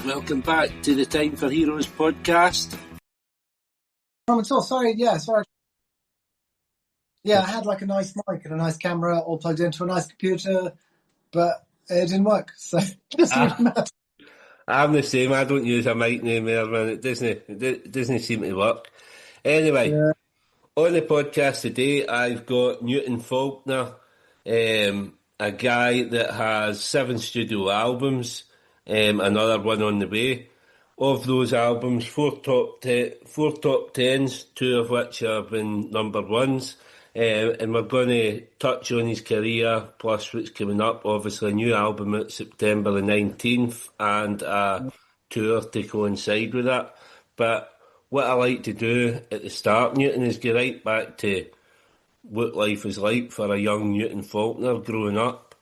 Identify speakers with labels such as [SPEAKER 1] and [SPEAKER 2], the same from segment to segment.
[SPEAKER 1] Welcome back to the Time for Heroes podcast.
[SPEAKER 2] Sorry. Yeah, I had like a nice mic and a nice camera all plugged into a nice computer, but it didn't work, so it doesn't even matter.
[SPEAKER 3] I'm the same. I don't use a mic anymore, man. It doesn't seem to work. Anyway, On the podcast today, I've got Newton Faulkner, a guy that has 7 studio albums, another one on the way. Of those albums, 4 top 10s, 2 of which have been number ones. And we're going to touch on his career, plus what's coming up. Obviously, a new album at September the 19th and a tour to coincide with that. But what I like to do at the start, Newton, is go right back to what life was like for a young Newton Faulkner growing up.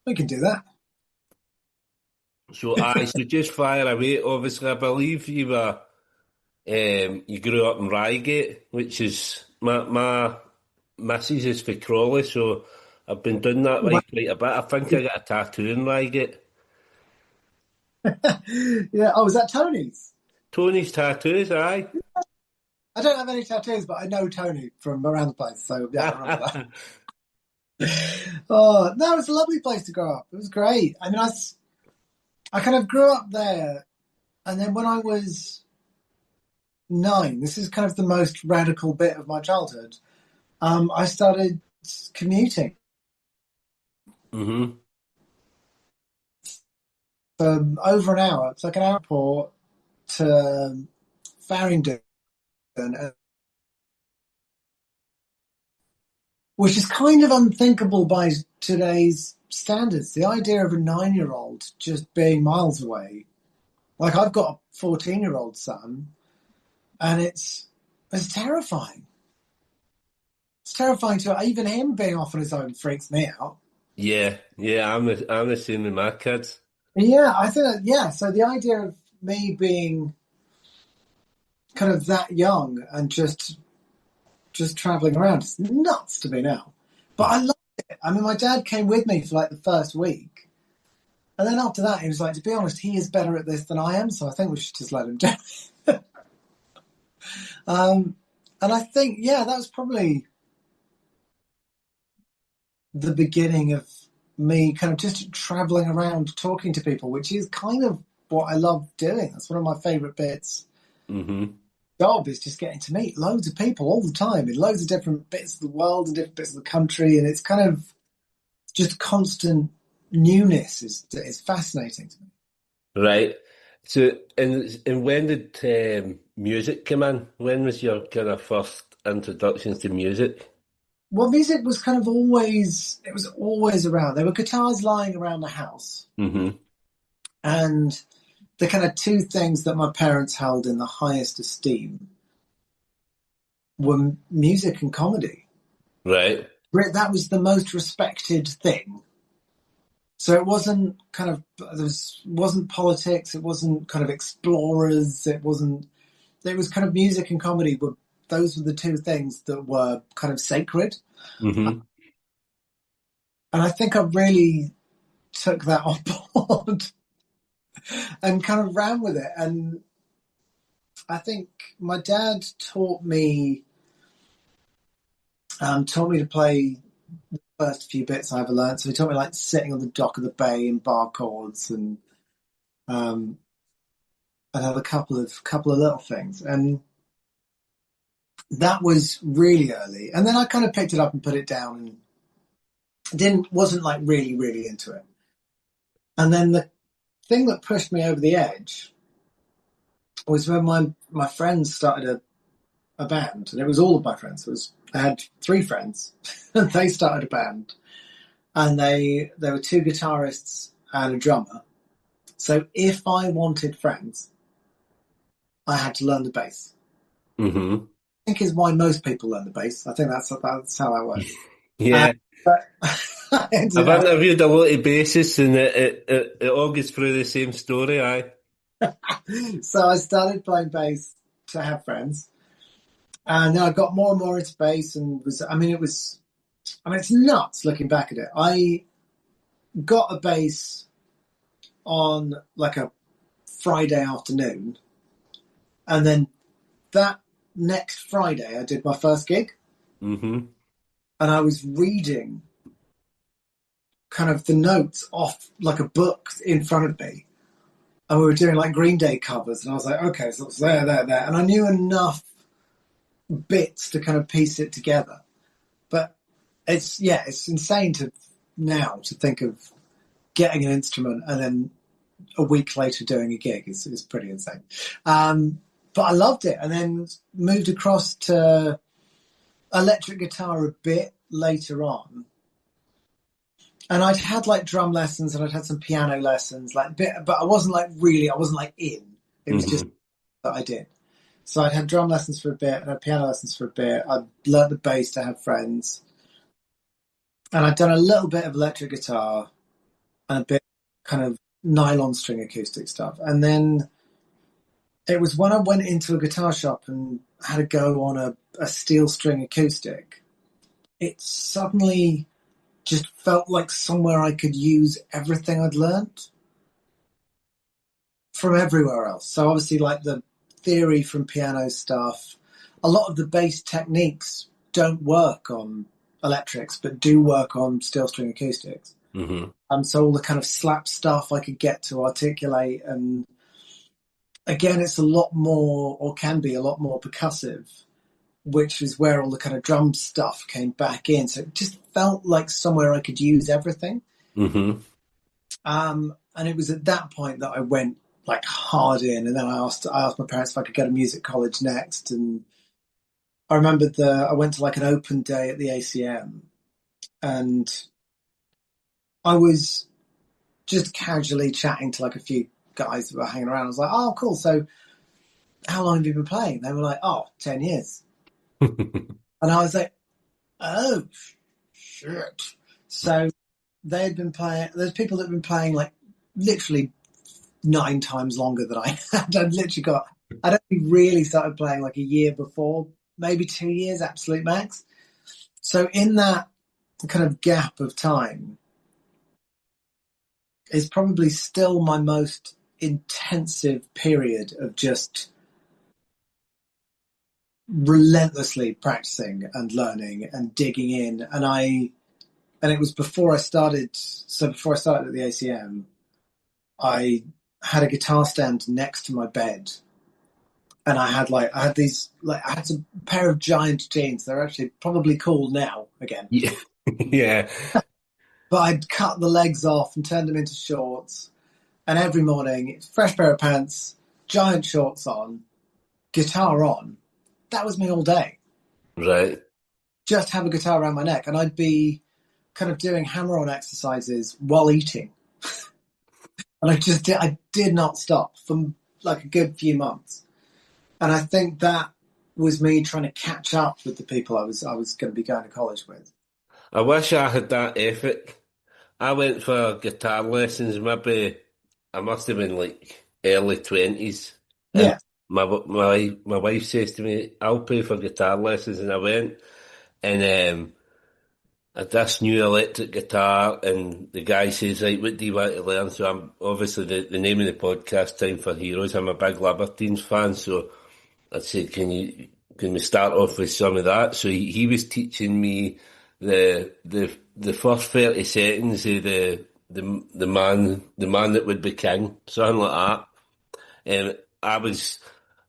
[SPEAKER 2] We can do that.
[SPEAKER 3] So just fire away. Obviously, I believe you were, you grew up in Reigate, which is, my missus is for Crawley, so I've been doing that way quite a bit. I think I got a tattoo in Reigate.
[SPEAKER 2] Yeah, was that Tony's?
[SPEAKER 3] Tony's tattoos, aye.
[SPEAKER 2] I don't have any tattoos, but I know Tony from around the place, so yeah, I remember that. Oh, no, it's a lovely place to grow up. It was great. I mean, I kind of grew up there, and then when I was 9, this is kind of the most radical bit of my childhood, I started commuting.
[SPEAKER 3] Mm-hmm.
[SPEAKER 2] Over an hour. It's like an airport to Farringdon, which is kind of unthinkable by today's standards. The idea of a 9-year-old just being miles away. Like, I've got a 14-year-old son, and it's terrifying. It's terrifying to even him being off on his own freaks me out.
[SPEAKER 3] Yeah, I'm the same with my kids.
[SPEAKER 2] Yeah, I think so the idea of me being kind of that young and just traveling around is nuts to me now. But I love it. I mean, my dad came with me for like the first week. And then after that, he was like, to be honest, he is better at this than I am, so I think we should just let him do it. And I think, that was probably the beginning of me kind of just traveling around talking to people, which is kind of what I love doing. That's one of my favourite bits.
[SPEAKER 3] Mm-hmm.
[SPEAKER 2] Job is just getting to meet loads of people all the time in loads of different bits of the world and different bits of the country, and it's kind of just constant newness is fascinating to me.
[SPEAKER 3] Right. So, and when did music come in? When was your kind of first introductions to music?
[SPEAKER 2] Well, music was kind of always around. There were guitars lying around the house.
[SPEAKER 3] Mm-hmm.
[SPEAKER 2] And the kind of 2 things that my parents held in the highest esteem were music and comedy.
[SPEAKER 3] Right.
[SPEAKER 2] That was the most respected thing. So it wasn't wasn't politics. It wasn't kind of explorers. It was kind of music and comedy. Those were the 2 things that were kind of sacred.
[SPEAKER 3] Mm-hmm.
[SPEAKER 2] And I think I really took that on board and kind of ran with it. And I think my dad taught me to play the first few bits I ever learned. So he taught me like sitting on the dock of the bay in bar chords and had a couple of little things. And that was really early. And then I kind of picked it up and put it down and wasn't like really, really into it. And then the thing that pushed me over the edge was when my friends started a band, and it was all of my friends. I had 3 friends, and they started a band, and there were 2 guitarists and a drummer. So if I wanted friends, I had to learn the bass.
[SPEAKER 3] Mm-hmm.
[SPEAKER 2] I think is why most people learn the bass. I think that's how that works.
[SPEAKER 3] Yeah.
[SPEAKER 2] I've
[SPEAKER 3] interviewed a lot of bassists, and it all goes through the same story, aye.
[SPEAKER 2] So I started playing bass to have friends, and then I got more and more into bass, and it's nuts looking back at it. I got a bass on like a Friday afternoon, and then that next Friday I did my first gig,
[SPEAKER 3] Mm-hmm.
[SPEAKER 2] and I was reading kind of the notes off like a book in front of me, and we were doing like Green Day covers, and I was like, okay, so it's there, and I knew enough bits to kind of piece it together. But it's insane to think of getting an instrument and then a week later doing a gig is pretty insane. But I loved it, and then moved across to electric guitar a bit later on. And I'd had like drum lessons and I'd had some piano lessons, but I wasn't like in. It was just that I did. So I'd had drum lessons for a bit and had piano lessons for a bit. I'd learnt the bass to have friends. And I'd done a little bit of electric guitar and a bit kind of nylon string acoustic stuff. And then it was when I went into a guitar shop and had a go on a steel string acoustic, it suddenly just felt like somewhere I could use everything I'd learnt from everywhere else. So obviously like the theory from piano stuff, a lot of the bass techniques don't work on electrics, but do work on steel string acoustics.
[SPEAKER 3] Mm-hmm.
[SPEAKER 2] So all the kind of slap stuff I could get to articulate, and again, it's a lot more, or can be a lot more percussive, which is where all the kind of drum stuff came back in. So it just felt like somewhere I could use everything.
[SPEAKER 3] Mm-hmm.
[SPEAKER 2] And it was at that point that I went like hard in, and then I asked my parents if I could go to music college next. And I remember I went to like an open day at the ACM, and I was just casually chatting to like a few guys that were hanging around. I was like, oh, cool. So how long have you been playing? They were like, 10 years. And I was like, oh, shit. So they had been playing, there's people that have been playing like literally 9 times longer than I had. I'd only really started playing like a year before, maybe 2 years, absolute max. So in that kind of gap of time is probably still my most intensive period of just relentlessly practicing and learning and digging in. And it was before I started at the ACM, I had a guitar stand next to my bed, and I had some pair of giant jeans. They're actually probably cool now again.
[SPEAKER 3] Yeah. Yeah.
[SPEAKER 2] But I'd cut the legs off and turned them into shorts. And every morning, fresh pair of pants, giant shorts on, guitar on. That was me all day.
[SPEAKER 3] Right.
[SPEAKER 2] Just have a guitar around my neck. And I'd be kind of doing hammer-on exercises while eating. And I did not stop for like a good few months. And I think that was me trying to catch up with the people I was going to be going to college with.
[SPEAKER 3] I wish I had that ethic. I went for guitar lessons, maybe I must have been like early 20s. And
[SPEAKER 2] Yeah.
[SPEAKER 3] my wife says to me, I'll pay for guitar lessons. And I went, and I had this new electric guitar, and the guy says, right, what do you want to learn? So I'm obviously the name of the podcast, Time for Heroes. I'm a big Libertines fan, so I said, can we start off with some of that? So he was teaching me the first 30 seconds of the man that would be king, something like that. And I was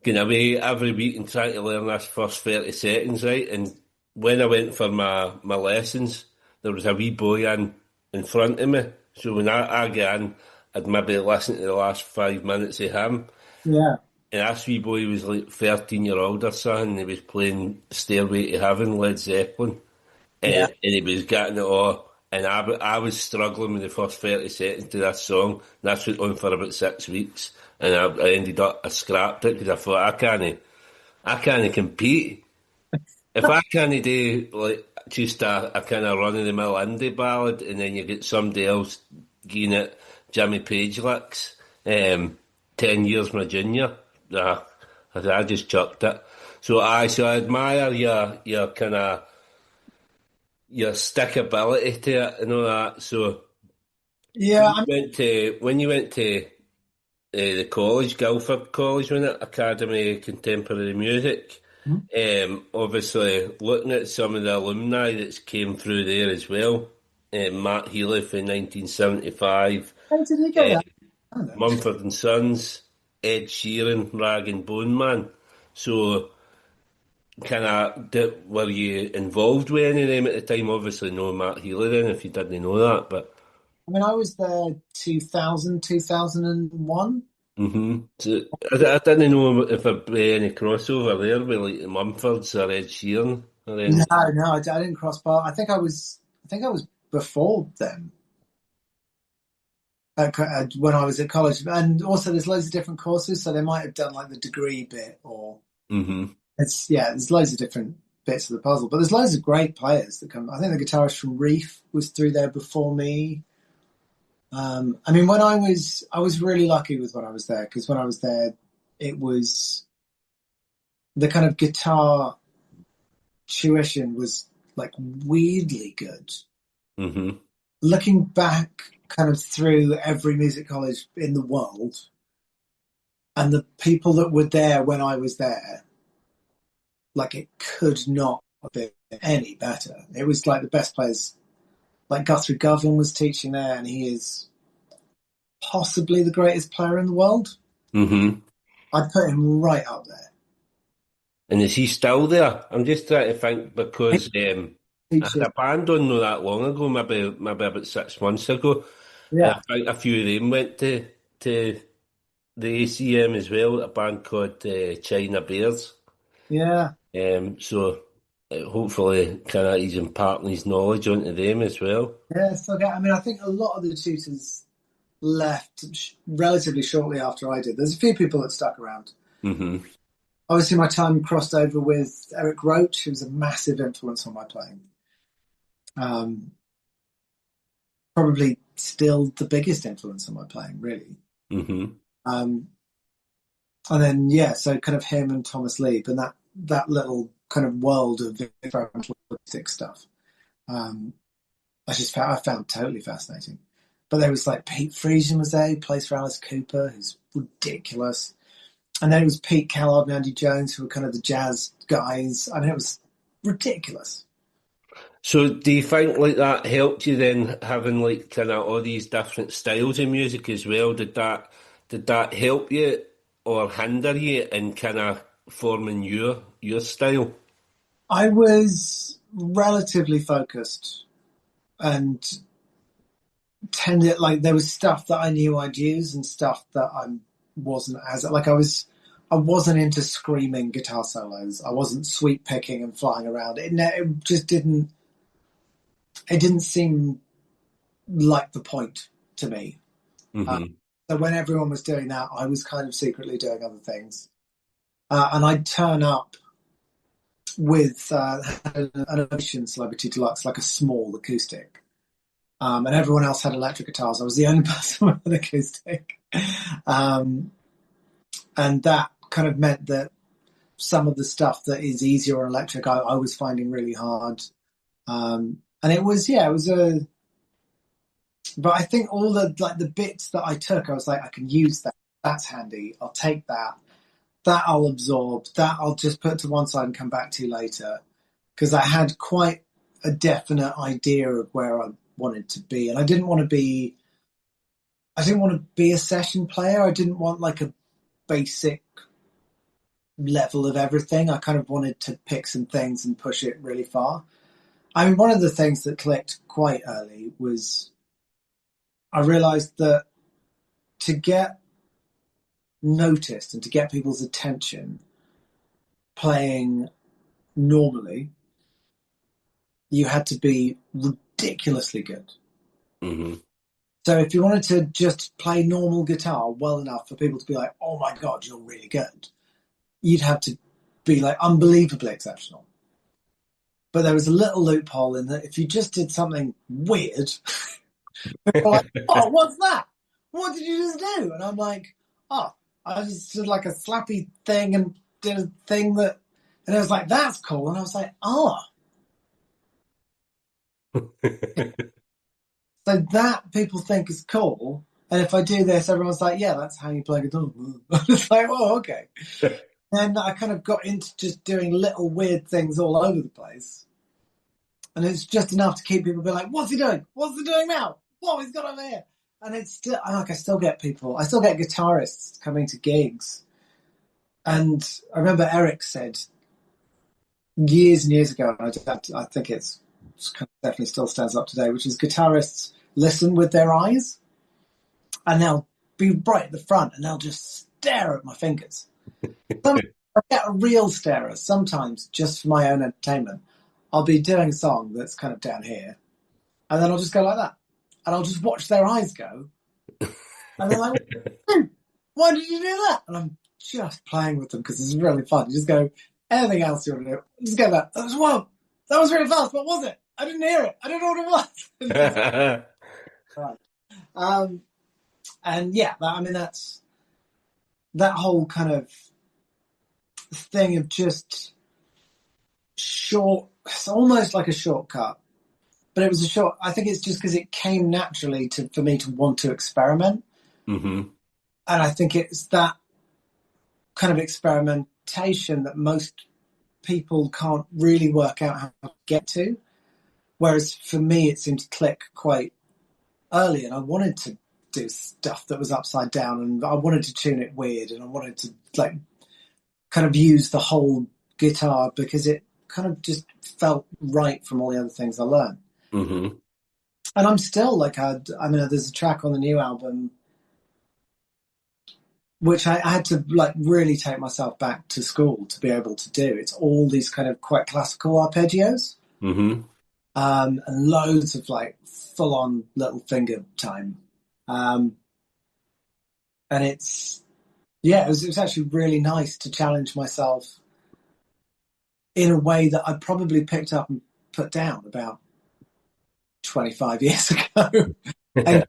[SPEAKER 3] going away every week and trying to learn this first 30 seconds, right? And when I went for my lessons, there was a wee boy in front of me. So when I got in, I'd maybe listen to the last 5 minutes of him.
[SPEAKER 2] Yeah.
[SPEAKER 3] And this wee boy was like 13-year-old or something, and he was playing Stairway to Heaven, Led Zeppelin.
[SPEAKER 2] Yeah.
[SPEAKER 3] And he was getting it all. And I was struggling with the first 30 seconds to that song. And that's went on for about 6 weeks. And I ended up, I scrapped it because I thought, I can't compete. If I can't do like just a kind of run-of-the-mill indie ballad, and then you get somebody else giving it Jimmy Page licks, 10 years my junior, I just chucked it. So I admire your kind of your stickability to it and all that. So
[SPEAKER 2] Yeah,
[SPEAKER 3] When you went to the college, Guildford College, wasn't it? Academy of Contemporary Music. Obviously, looking at some of the alumni that's came through there as well. Matt Healy from 1975,
[SPEAKER 2] how did he go
[SPEAKER 3] uh,
[SPEAKER 2] down? I don't know.
[SPEAKER 3] Mumford and Sons, Ed Sheeran, Rag and Bone Man. So, were you involved with any of them at the time? Obviously, no Matt Healy then, if you didn't know that, but.
[SPEAKER 2] I mean, I was there 2000, 2001.
[SPEAKER 3] So, I didn't know if there'd be any crossover there with like the Mumfords or Ed Sheeran or
[SPEAKER 2] No,
[SPEAKER 3] anything.
[SPEAKER 2] no, I didn't cross paths. I think I was before them when I was at college. And also, there's loads of different courses, so they might have done like the degree bit, or
[SPEAKER 3] hmm
[SPEAKER 2] there's loads of different bits of the puzzle. But there's loads of great players that come. I think the guitarist from Reef was through there before me. I mean, I was really lucky with when I was there, because when I was there, it was the kind of guitar tuition was like weirdly good.
[SPEAKER 3] hmm
[SPEAKER 2] Looking back kind of through every music college in the world and the people that were there when I was there, like it could not have been any better. It was like the best players. Like Guthrie Govan was teaching there, and he is possibly the greatest player in the world.
[SPEAKER 3] hmm
[SPEAKER 2] I'd put him right up there.
[SPEAKER 3] And is he still there? I'm just trying to think
[SPEAKER 2] He
[SPEAKER 3] because I had
[SPEAKER 2] teaches,
[SPEAKER 3] a band on not that long ago, maybe about 6 months ago, and
[SPEAKER 2] yeah,
[SPEAKER 3] I think a few of them went to the ACM as well. A band called China Bears.
[SPEAKER 2] yeah,
[SPEAKER 3] So hopefully, kind of he's imparting his knowledge onto them as well.
[SPEAKER 2] yeah. So I mean, I think a lot of the tutors left relatively shortly after I did. There's a few people that stuck around.
[SPEAKER 3] hmm
[SPEAKER 2] Obviously, my time crossed over with Eric Roach, who was a massive influence on my playing. Um, Probably still the biggest influence on my playing, really.
[SPEAKER 3] hmm
[SPEAKER 2] Um, and then, yeah, so kind of him and Thomas Leeb and that little kind of world of experimental stuff. Um, I found totally fascinating. But there was like Pete Friesen was there, who plays for Alice Cooper, who's ridiculous. And then it was Pete Callard and Andy Jones, who were kind of the jazz guys. I mean, it was ridiculous.
[SPEAKER 3] So do you think like that helped you then having like kind of all these different styles of music as well? Did that help you or hinder you in kind of forming your style?
[SPEAKER 2] I was relatively focused and tended like there was stuff that I knew I'd use and stuff that I wasn't as like I wasn't into screaming guitar solos. I wasn't sweep picking and flying around. It just didn't seem like the point to me. Uh,
[SPEAKER 3] hmm
[SPEAKER 2] so when everyone was doing that, I was kind of secretly doing other things. And I'd turn up with an Ocean Celebrity Deluxe, like a small acoustic. And everyone else had electric guitars. I was the only person with an acoustic. Um, and that kind of meant that some of the stuff that is easier on electric, I was finding really hard. And it was, yeah, it was but I think all the bits that I took, I was like, I can use that. That's handy. I'll take that. That I'll absorb. That I'll just put to one side and come back to later. Because I had quite a definite idea of where I wanted to be. And I didn't want to be a session player. I didn't want like a basic level of everything. I kind of wanted to pick some things and push it really far. I mean, one of the things that clicked quite early was I realized that to get noticed and to get people's attention playing normally, you had to be ridiculously good.
[SPEAKER 3] hmm
[SPEAKER 2] So if you wanted to just play normal guitar well enough for people to be like, oh my God, you're really good, you'd have to be like unbelievably exceptional. But there was a little loophole in that if you just did something weird, people were like, oh, what's that? What did you just do? And I'm like, oh, I just did like a slappy thing and did a thing that, and I was like, that's cool. And I was like, oh. So that people think is cool. And if I do this, everyone's like, yeah, that's how you play guitar. It's like, oh, okay. And I kind of got into just doing little weird things all over the place. And it's just enough to keep people being like, what's he doing? What's he doing now? What he's got over here? And it's still, I still get guitarists coming to gigs. And I remember Eric said years and years ago, and I think it's kind of definitely still stands up today, which is guitarists listen with their eyes. And they'll be right at the front and they'll just stare at my fingers. I get a real starer sometimes just for my own entertainment. I'll be doing a song that's kind of down here and then I'll just go like that. And I'll just watch their eyes go. And they're like, why did you do that? And I'm just playing with them because it's really fun. You just go, anything else you want to do, just go that. That was really fast. What was it? I didn't hear it. I don't know what it was. Right. And yeah, that's that whole kind of thing of just short, it's almost like a shortcut, but it was I think it's just because it came naturally for me to want to experiment.
[SPEAKER 3] Mm-hmm.
[SPEAKER 2] And I think it's that kind of experimentation that most people can't really work out how to get to. Whereas for me, it seemed to click quite early and I wanted to do stuff that was upside down and I wanted to tune it weird and I wanted to kind of use the whole guitar because it kind of just felt right from all the other things I learned.
[SPEAKER 3] Mm-hmm.
[SPEAKER 2] And I'm still there's a track on the new album which I had to really take myself back to school to be able to do. It's all these kind of quite classical arpeggios.
[SPEAKER 3] Mm-hmm.
[SPEAKER 2] And loads of full on little finger time. And it was actually really nice to challenge myself in a way that I probably picked up and put down about 25 years ago. And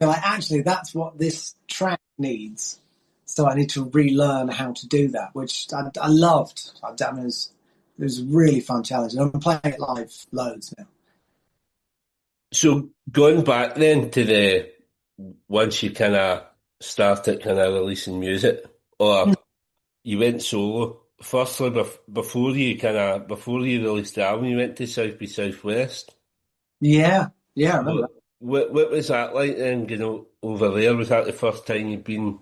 [SPEAKER 2] actually, that's what this track needs. So I need to relearn how to do that, which I loved. It was a really fun challenge. And I'm playing it live loads now.
[SPEAKER 3] So going back then to once you kind of started kind of releasing music, or you went solo. Firstly, before you released the album, you went to South by Southwest.
[SPEAKER 2] Yeah, I remember that.
[SPEAKER 3] What was that like then? Over there, was that the first time you'd been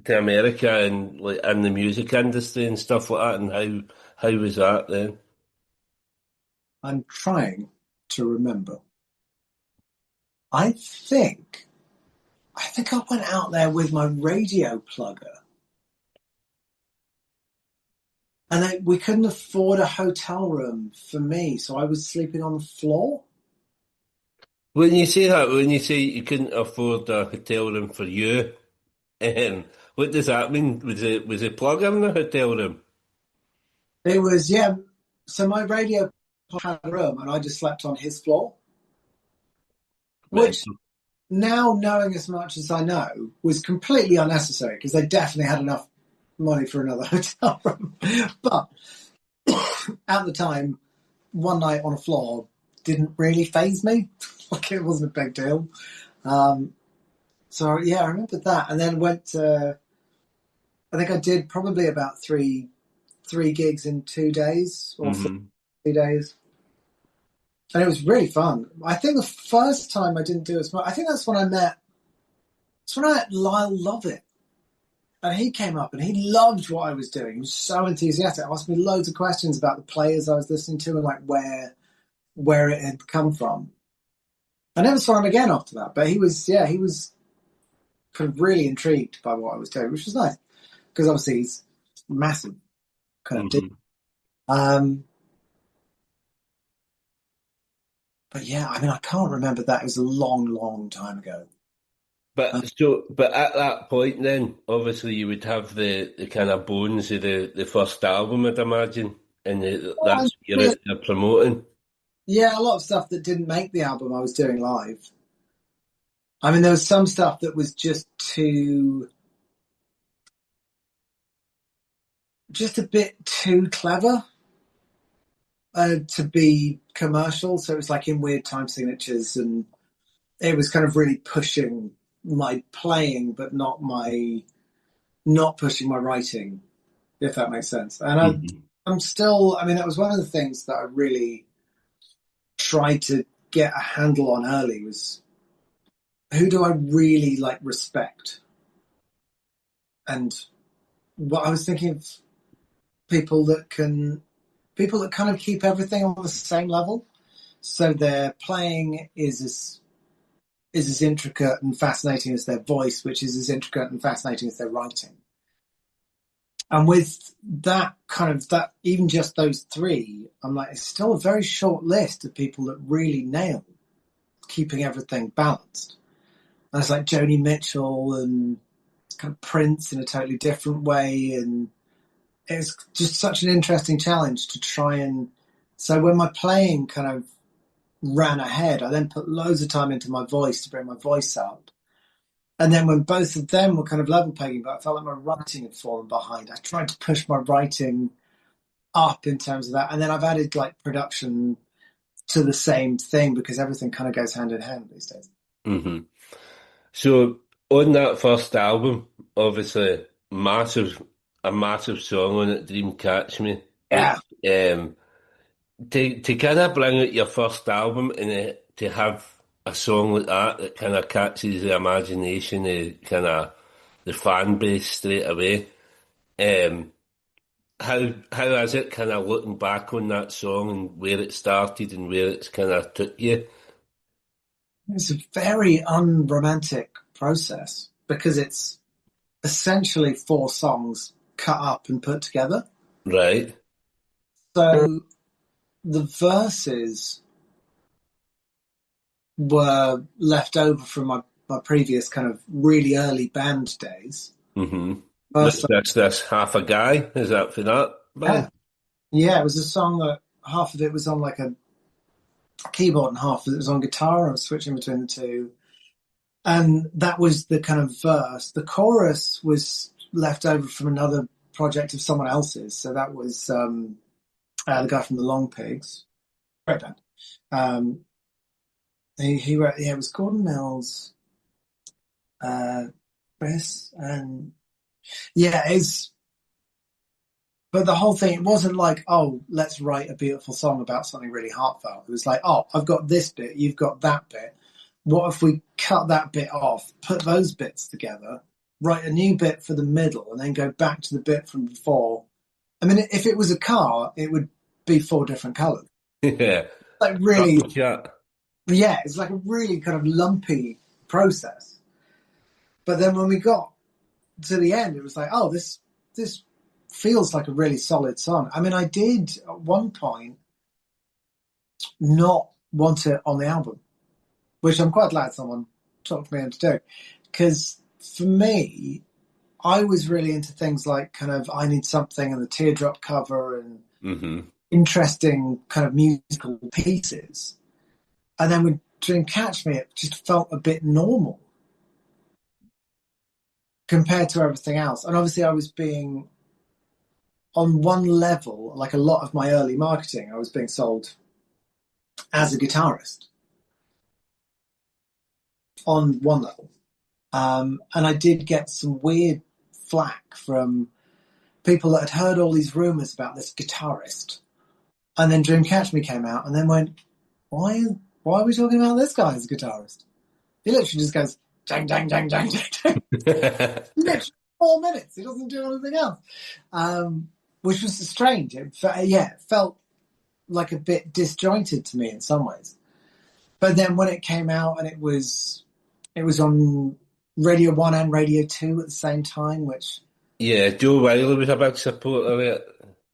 [SPEAKER 3] to America and in the music industry and stuff like that? And how was that then?
[SPEAKER 2] I'm trying to remember. I think I went out there with my radio plugger. And we couldn't afford a hotel room for me, so I was sleeping on the floor.
[SPEAKER 3] When you say you couldn't afford a hotel room for you, what does that mean? Was it plug in the hotel room?
[SPEAKER 2] It was, yeah. So my radio had a room, and I just slept on his floor. Which, now knowing as much as I know, was completely unnecessary because they definitely had enough money for another hotel room. But at the time, one night on a floor didn't really faze me. It wasn't a big deal. So yeah, I remember that. And then went to, I think I did probably about three gigs in 2 days or 3 days. And it was really fun. I think the first time I didn't do as much, I think that's when I met Lyle Lovett. And he came up and he loved what I was doing. He was so enthusiastic. Asked me loads of questions about the players I was listening to and where it had come from. I never saw him again after that, but he was kind of really intrigued by what I was doing, which was nice because obviously he's massive kind of dude. But yeah, I mean, I can't remember that. It was a long, long time ago.
[SPEAKER 3] But at that point, then obviously you would have the kind of bones of the first album, I'd imagine, and that's what you're promoting.
[SPEAKER 2] Yeah, a lot of stuff that didn't make the album I was doing live. I mean, there was some stuff that was just a bit too clever to be commercial. So it was like in weird time signatures and it was kind of really pushing my playing, but not pushing my writing, if that makes sense. And I'm still, I mean, that was one of the things that I really tried to get a handle on early was who do I really like respect? And what I was thinking of people that kind of keep everything on the same level. So their playing is as intricate and fascinating as their voice, which is as intricate and fascinating as their writing. And with that even just those three, I'm like, it's still a very short list of people that really nail keeping everything balanced. And it's like Joni Mitchell and kind of Prince in a totally different way. And it's just such an interesting challenge to try and... So when my playing kind of ran ahead, I then put loads of time into my voice to bring my voice up. And then when both of them were kind of level pegging, but I felt like my writing had fallen behind, I tried to push my writing up in terms of that. And then I've added like production to the same thing because everything kind of goes hand in hand these days.
[SPEAKER 3] Mm-hmm. So on that first album, obviously a massive song on it, Dream Catch Me.
[SPEAKER 2] Yeah.
[SPEAKER 3] To kind of bring out your first album and to have a song like that kind of catches the imagination, kind of the fan base straight away. How is it kind of looking back on that song and where it started and where it's kind of took you?
[SPEAKER 2] It's a very unromantic process because it's essentially 4 songs cut up and put together.
[SPEAKER 3] Right.
[SPEAKER 2] So the verses were left over from my previous kind of really early band days.
[SPEAKER 3] Mm-hmm. That's Half a Guy, is that for that band?
[SPEAKER 2] Yeah, it was a song that half of it was on like a keyboard and half of it was on guitar. I was switching between the two. And that was the kind of verse. The chorus was left over from another project of someone else's. So that was the guy from the Long Pigs. Great band. He wrote, it was Gordon Mills, Chris, and but the whole thing, it wasn't like, oh, let's write a beautiful song about something really heartfelt. It was like, oh, I've got this bit, you've got that bit. What if we cut that bit off, put those bits together, write a new bit for the middle, and then go back to the bit from before? I mean, if it was a car, it would be 4 different colours.
[SPEAKER 3] Yeah.
[SPEAKER 2] Like really...
[SPEAKER 3] Yeah,
[SPEAKER 2] it's like a really kind of lumpy process. But then when we got to the end, it was like, oh, this feels like a really solid song. I mean, I did at one point not want it on the album, which I'm quite glad someone talked me into doing. Because for me, I was really into things like kind of I Need Something and the Teardrop cover and interesting kind of musical pieces. And then with Dream Catch Me, it just felt a bit normal compared to everything else. And obviously I was being, on one level, like a lot of my early marketing, I was being sold as a guitarist on one level. And I did get some weird flack from people that had heard all these rumours about this guitarist. And then Dream Catch Me came out and then went, why are we talking about this guy as a guitarist? He literally just goes, jang, jang, jang, jang, jang, jang. Literally 4 minutes. He doesn't do anything else. Which was strange. It felt like a bit disjointed to me in some ways. But then when it came out and it was on Radio 1 and Radio 2 at the same time, which...
[SPEAKER 3] Yeah, Joe Wiley was a big supporter of it.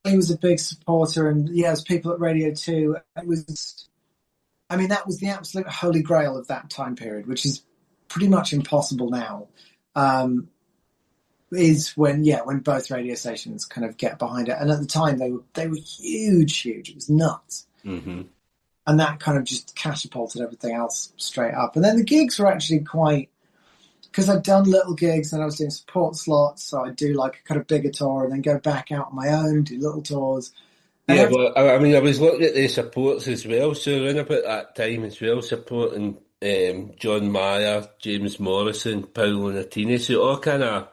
[SPEAKER 2] He was a big supporter, and as people at Radio 2, it was... I mean, that was the absolute holy grail of that time period, which is pretty much impossible now, is when both radio stations kind of get behind it. And at the time, they were huge. It was nuts. Mm-hmm. And that kind of just catapulted everything else straight up. And then the gigs were actually quite... Because I'd done little gigs and I was doing support slots, so I'd do like a kind of bigger tour and then go back out on my own, do little tours.
[SPEAKER 3] Yeah, well, I mean, I was looking at the supports as well, so around about that time as well, supporting John Mayer, James Morrison, Paolo Nutini, so all kind of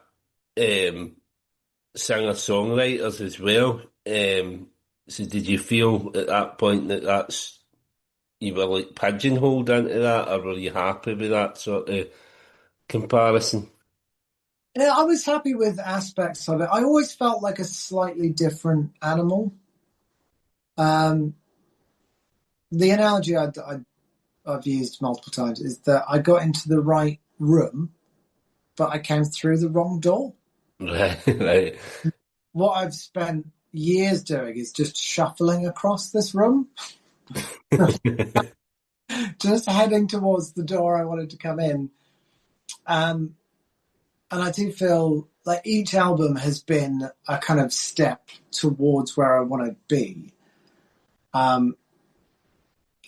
[SPEAKER 3] singer-songwriters as well. So did you feel at that point that you were like pigeonholed into that, or were you happy with that sort of comparison?
[SPEAKER 2] Yeah, I was happy with aspects of it. I always felt like a slightly different animal. The analogy I've used multiple times is that I got into the right room, but I came through the wrong door.
[SPEAKER 3] Right, right.
[SPEAKER 2] What I've spent years doing is just shuffling across this room, just heading towards the door I wanted to come in. And I do feel like each album has been a kind of step towards where I want to be. And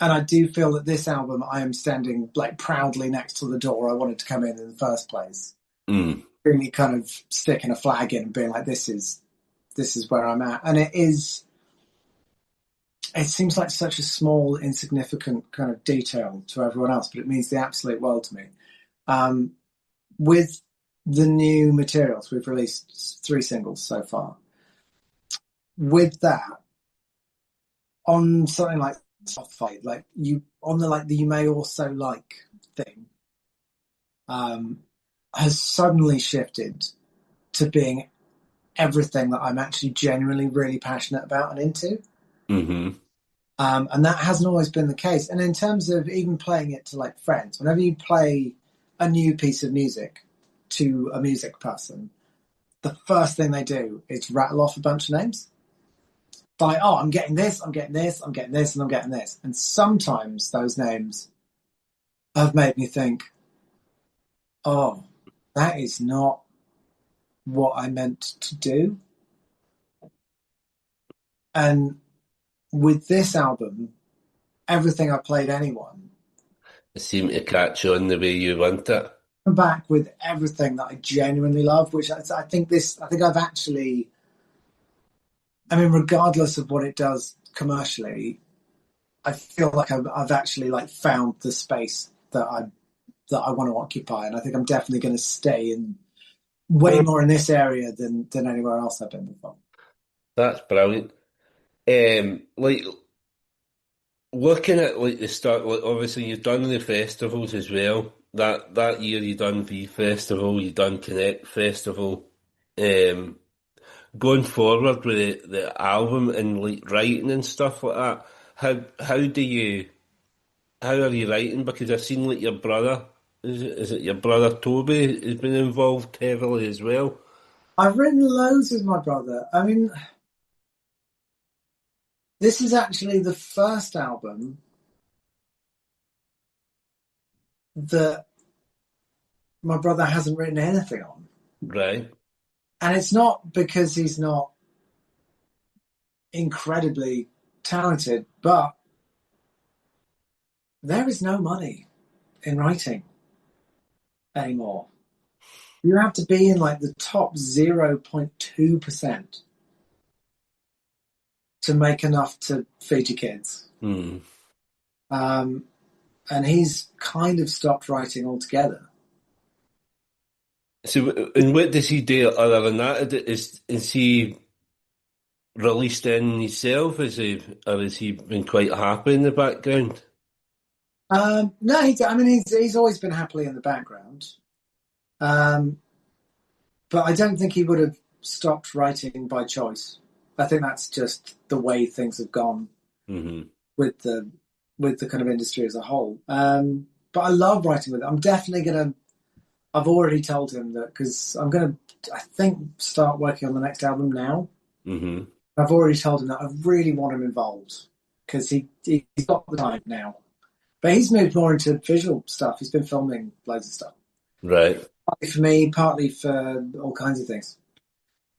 [SPEAKER 2] I do feel that this album, I am standing like proudly next to the door I wanted to come in the first place.
[SPEAKER 3] Mm.
[SPEAKER 2] Really kind of sticking a flag in and being like, this is where I'm at. And it seems like such a small, insignificant kind of detail to everyone else, but it means the absolute world to me. With the new materials, we've released 3 singles so far. With that, on something like Spotify, like you on the you may also like thing, has suddenly shifted to being everything that I'm actually genuinely really passionate about and into.
[SPEAKER 3] Mm-hmm.
[SPEAKER 2] And that hasn't always been the case. And in terms of even playing it to like friends, whenever you play a new piece of music to a music person, the first thing they do is rattle off a bunch of names. Like, oh, I'm getting this, I'm getting this, I'm getting this, and I'm getting this. And sometimes those names have made me think, oh, that is not what I meant to do. And with this album, everything I played anyone,
[SPEAKER 3] It seemed to catch on the way you want it.
[SPEAKER 2] come back with everything that I genuinely love, which I think I've actually, I mean, regardless of what it does commercially, I feel like I've actually like found the space that I want to occupy, and I think I'm definitely going to stay in way more in this area than anywhere else I've been before.
[SPEAKER 3] That's brilliant. Like looking at like the start, like obviously you've done the festivals as well. That year you done V Festival, you done Connect Festival. Going forward with the album and like writing and stuff like that, how are you writing? Because I've seen like your brother, is it your brother Toby has been involved heavily as well?
[SPEAKER 2] I've written loads with my brother. I mean, this is actually the first album that my brother hasn't written anything on.
[SPEAKER 3] Right.
[SPEAKER 2] And it's not because he's not incredibly talented, but there is no money in writing anymore. You have to be in like the top 0.2% to make enough to feed your kids.
[SPEAKER 3] Hmm.
[SPEAKER 2] And he's kind of stopped writing altogether.
[SPEAKER 3] So, and what does he do other than that? Is he released in himself? Or has he been quite happy in the background?
[SPEAKER 2] No, he's always been happily in the background. But I don't think he would have stopped writing by choice. I think that's just the way things have gone
[SPEAKER 3] Mm-hmm.
[SPEAKER 2] with the kind of industry as a whole. But I love writing with him. I'm definitely gonna. I've already told him that because I'm gonna. I think start working on the next album now.
[SPEAKER 3] Mm-hmm.
[SPEAKER 2] I've already told him that I really want him involved because he's got the time now. But he's moved more into visual stuff. He's been filming loads of stuff.
[SPEAKER 3] Right.
[SPEAKER 2] Partly for me, partly for all kinds of things.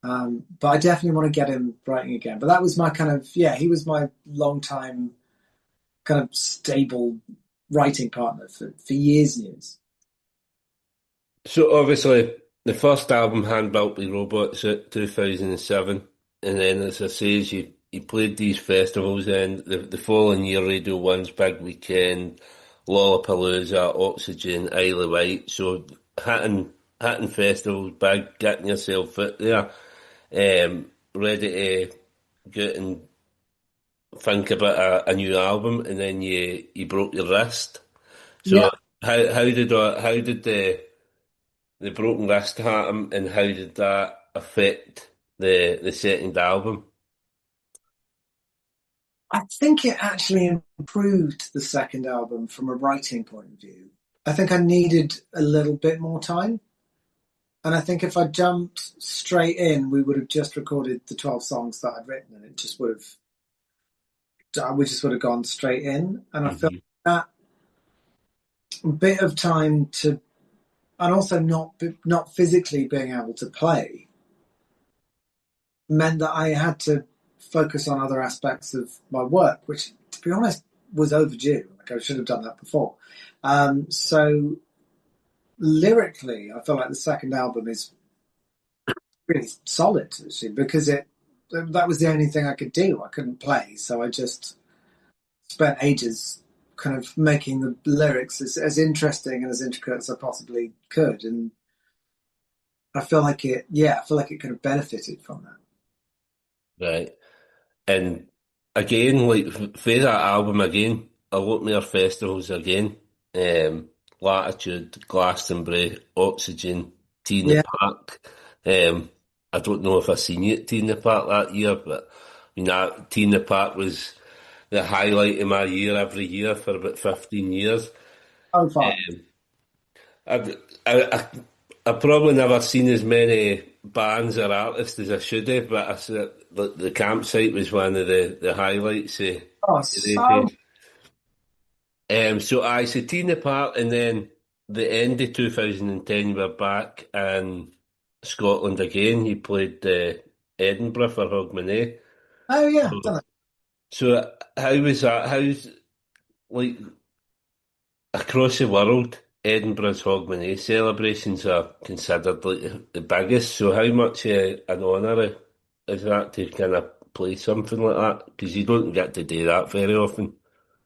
[SPEAKER 2] But I definitely want to get him writing again. But that was my kind of, he was my long time kind of stable writing partner for years and years.
[SPEAKER 3] So obviously the first album, Hand Built by Robots, at 2007, and then as I say, you played these festivals, and the following year Radio 1's Big Weekend, Lollapalooza, Oxygen, Isle of Wight. So hitting festivals big, getting yourself out there, ready to go and think about a new album, and then you broke your wrist. So
[SPEAKER 2] Yeah,
[SPEAKER 3] how did the broken wrist happen, and how did that affect the second album?
[SPEAKER 2] I think it actually improved the second album from a writing point of view. I think I needed a little bit more time. And I think if I jumped straight in, we would have just recorded the 12 songs that I'd written and we just would have gone straight in. And I felt
[SPEAKER 3] Hmm.
[SPEAKER 2] that bit of time to, and also not physically being able to play meant that I had to focus on other aspects of my work, which to be honest was overdue. Like I should have done that before. So lyrically, I feel like the second album is really solid actually because that was the only thing I could do. I couldn't play, so I just spent ages kind of making the lyrics as interesting and as intricate as I possibly could, and I feel like I feel like it kind of benefited from that.
[SPEAKER 3] Right. And again, like for that album again, a lot more festivals again. Latitude, Glastonbury, Oxygen, Tea in the
[SPEAKER 2] Yeah.
[SPEAKER 3] Park. I don't know if I seen you at Tea in the Park that year, but Tea in the Park was the highlight of my year every year for about 15 years.
[SPEAKER 2] Oh, fun.
[SPEAKER 3] Um, I've, I've probably never seen as many bands or artists as I should have, but I said the campsite was one of the highlights of
[SPEAKER 2] Oh,
[SPEAKER 3] the
[SPEAKER 2] so
[SPEAKER 3] day. So I said Tina Park, and then the end of 2010, you were back in Scotland again. You played Edinburgh for Hogmanay.
[SPEAKER 2] oh yeah, done
[SPEAKER 3] So,
[SPEAKER 2] it.
[SPEAKER 3] so how was that? How's like across the world, Edinburgh's Hogmanay celebrations are considered like the biggest. So how much an honour is that to kind of play something like that? Because you don't get to do that very often.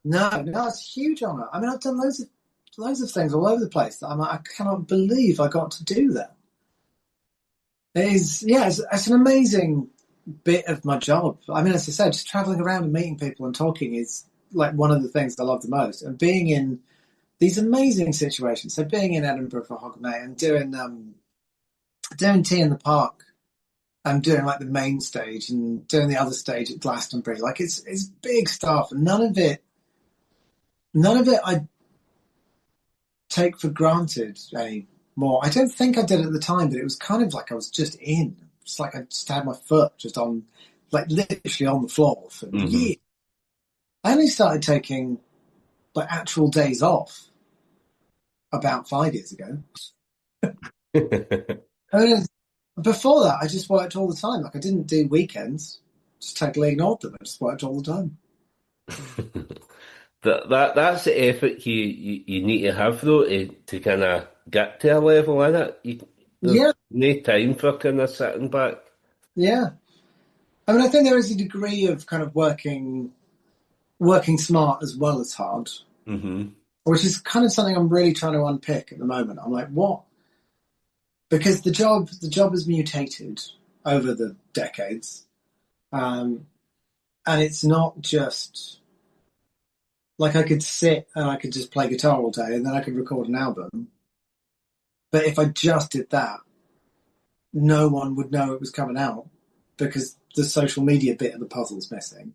[SPEAKER 2] No, it's a huge honour. I mean, I've done loads of things all over the place that I'm like, I cannot believe I got to do that. It is, yeah, it's an amazing bit of my job. I mean, as I said, just traveling around and meeting people and talking is like one of the things I love the most. And being in these amazing situations. So being in Edinburgh for Hogmanay and doing tea in the park and doing like the main stage and doing the other stage at Glastonbury, like it's big stuff, and none of it I take for granted anymore. I don't think I did at the time, but it was kind of like I was just in. It's like I just had my foot just on, like literally on the floor for
[SPEAKER 3] Hmm.
[SPEAKER 2] years. I only started taking like actual days off about 5 years ago. I mean, before that, I just worked all the time. Like I didn't do weekends. Just totally ignored them. I just worked all the time.
[SPEAKER 3] That's the effort you need to have though to kind of get to a level in it. There's
[SPEAKER 2] Yeah,
[SPEAKER 3] no time for kind of sitting back.
[SPEAKER 2] yeah. I mean, I think there is a degree of kind of working smart as well as hard,
[SPEAKER 3] Hmm.
[SPEAKER 2] which is kind of something I'm really trying to unpick at the moment. I'm like, what? Because the job has mutated over the decades, um, and it's not just like I could sit and I could just play guitar all day and then I could record an album. But if I just did that, no one would know it was coming out because the social media bit of the puzzle's missing.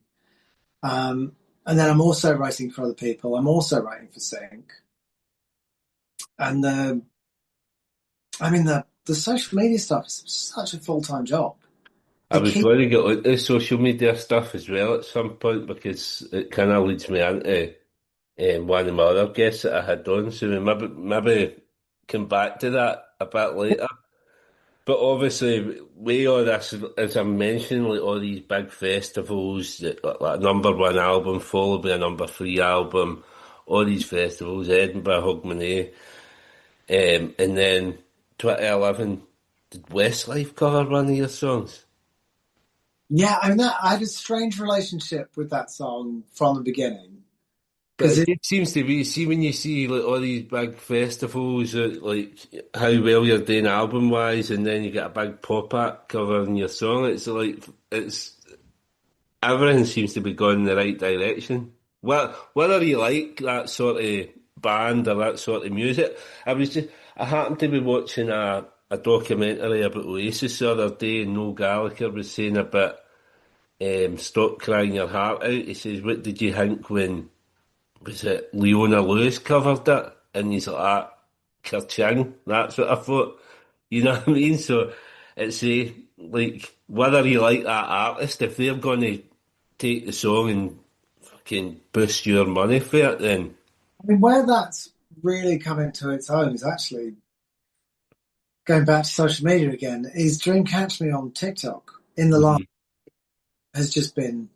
[SPEAKER 2] And then I'm also writing for other people. I'm also writing for Sync, and the social media stuff is such a full time job.
[SPEAKER 3] I
[SPEAKER 2] To
[SPEAKER 3] was
[SPEAKER 2] keep
[SPEAKER 3] going to get into social media stuff as well at some point because it kind of leads me into one of my other guests that I had on. So we maybe come back to that a bit later. But obviously, we all this, as I mentioned, like all these big festivals, like a number one album followed by a number three album, all these festivals, Edinburgh, Hogmanay, and then 2011, did Westlife cover one of your songs?
[SPEAKER 2] Yeah, I mean I had a strange relationship with that song from the beginning
[SPEAKER 3] But
[SPEAKER 2] because
[SPEAKER 3] it just seems to be, see when you see like all these big festivals, like how well you're doing album wise, and then you get a big pop act covering your song. It's like it's everything seems to be going in the right direction. Well, whether you like that sort of band or that sort of music, I happened to be watching a documentary about Oasis the other day, and Noel Gallagher was saying about Stop Crying Your Heart Out. He says, "What did you think when was it Leona Lewis covered it?" And he's like, "Ka-ching." That's what I thought. You know what I mean? So it's like whether you like that artist, if they're going to take the song and fucking boost your money for it, then
[SPEAKER 2] I mean, where that's really come into its own is actually going back to social media again. Is Dream Catch Me on TikTok in the last
[SPEAKER 3] Mhm.
[SPEAKER 2] has just been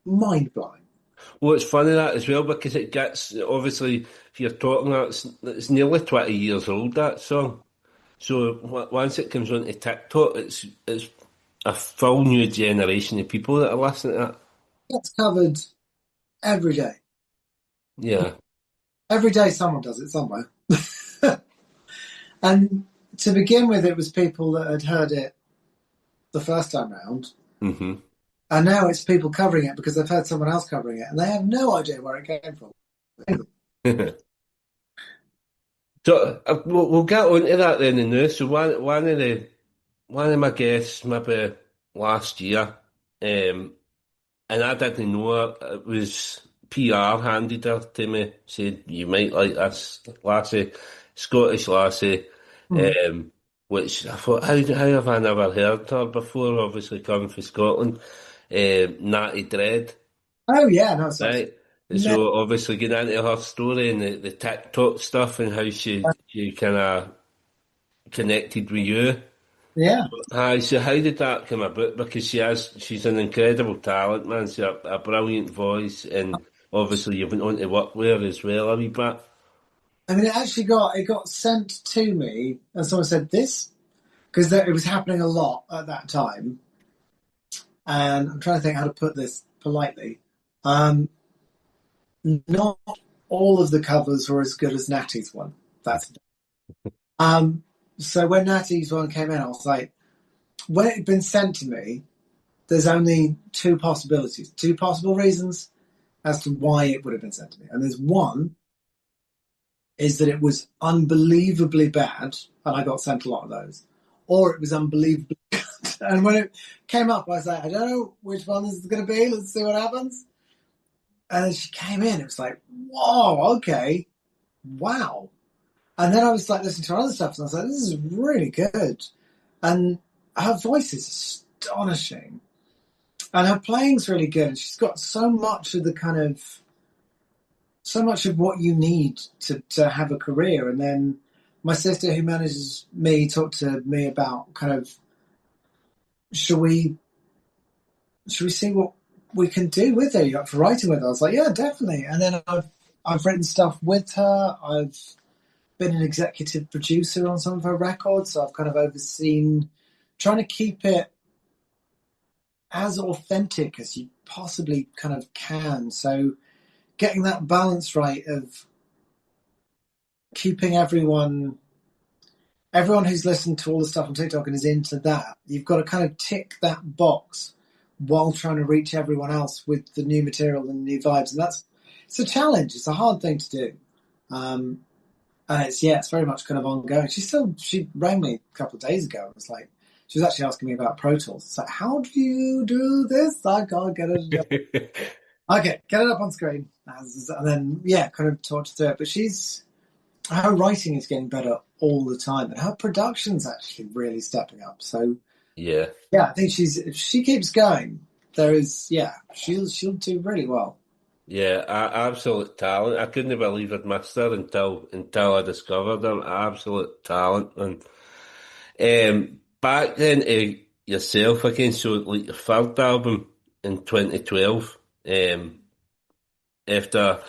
[SPEAKER 2] mind blowing.
[SPEAKER 3] Well, it's funny that as well because it gets obviously if you're talking that it's nearly 20 years old that song. So once it comes onto TikTok, it's a full new generation of people that are listening to it.
[SPEAKER 2] It's covered every day.
[SPEAKER 3] Yeah.
[SPEAKER 2] Every day someone does it somewhere. And to begin with, it was people that had heard it the first time round.
[SPEAKER 3] Hmm.
[SPEAKER 2] And now it's people covering it because they've heard someone else covering it and they have no idea where it came from.
[SPEAKER 3] So we'll get onto that then in this. So one of my guests maybe last year, and I didn't know her. It was PR handed her to me, said you might like this lassie, Scottish lassie,
[SPEAKER 2] Hmm.
[SPEAKER 3] um, which I thought, how have I never heard her before? Obviously coming from Scotland, Natty Dread,
[SPEAKER 2] Oh, yeah, no, sorry.
[SPEAKER 3] right?
[SPEAKER 2] No,
[SPEAKER 3] So obviously getting into her story and the TikTok stuff and how she kind of connected with you.
[SPEAKER 2] yeah.
[SPEAKER 3] Aye, so how did that come about? Because she's an incredible talent, man. She's a brilliant voice, and obviously you went on to work with her as well a wee bit.
[SPEAKER 2] I mean, it got sent to me and someone said this because it was happening a lot at that time. And I'm trying to think how to put this politely. Um, Not all of the covers were as good as Natty's one. That's um. So when Natty's one came in, I was like, when it had been sent to me, there's only two possibilities, two possible reasons as to why it would have been sent to me. And there's one is that it was unbelievably bad, and I got sent a lot of those, or it was unbelievably good. And when it came up, I was like, I don't know which one this is going to be. Let's see what happens. And then she came in. It was like, whoa, okay, wow. And then I was like listening to her other stuff, and I was like, this is really good. And her voice is astonishing, and her playing's really good. And she's got so much of the kind of so much of what you need to have a career. And then my sister, who manages me, talked to me about kind of should we see what we can do with her? You up for writing with her? I was like, yeah, definitely. And then I've written stuff with her. I've been an executive producer on some of her records, so I've kind of overseen trying to keep it as authentic as you possibly kind of can. So getting that balance right of keeping everyone who's listened to all the stuff on TikTok and is into that, you've got to kind of tick that box while trying to reach everyone else with the new material and new vibes. And it's a challenge. It's a hard thing to do. And it's very much kind of ongoing. She rang me a couple of days ago. It was like, she was actually asking me about Pro Tools. It's like, how do you do this? I can't get it. Okay, get it up on screen. And then, yeah, kind of talk to it. But her writing is getting better all the time. And her production's actually really stepping up. So,
[SPEAKER 3] Yeah,
[SPEAKER 2] yeah, I think if she keeps going, she'll do really well.
[SPEAKER 3] yeah, absolute talent. I couldn't believe I'd missed her until I discovered her. Absolute talent. And back then to yourself again. So like your third album in 2012. After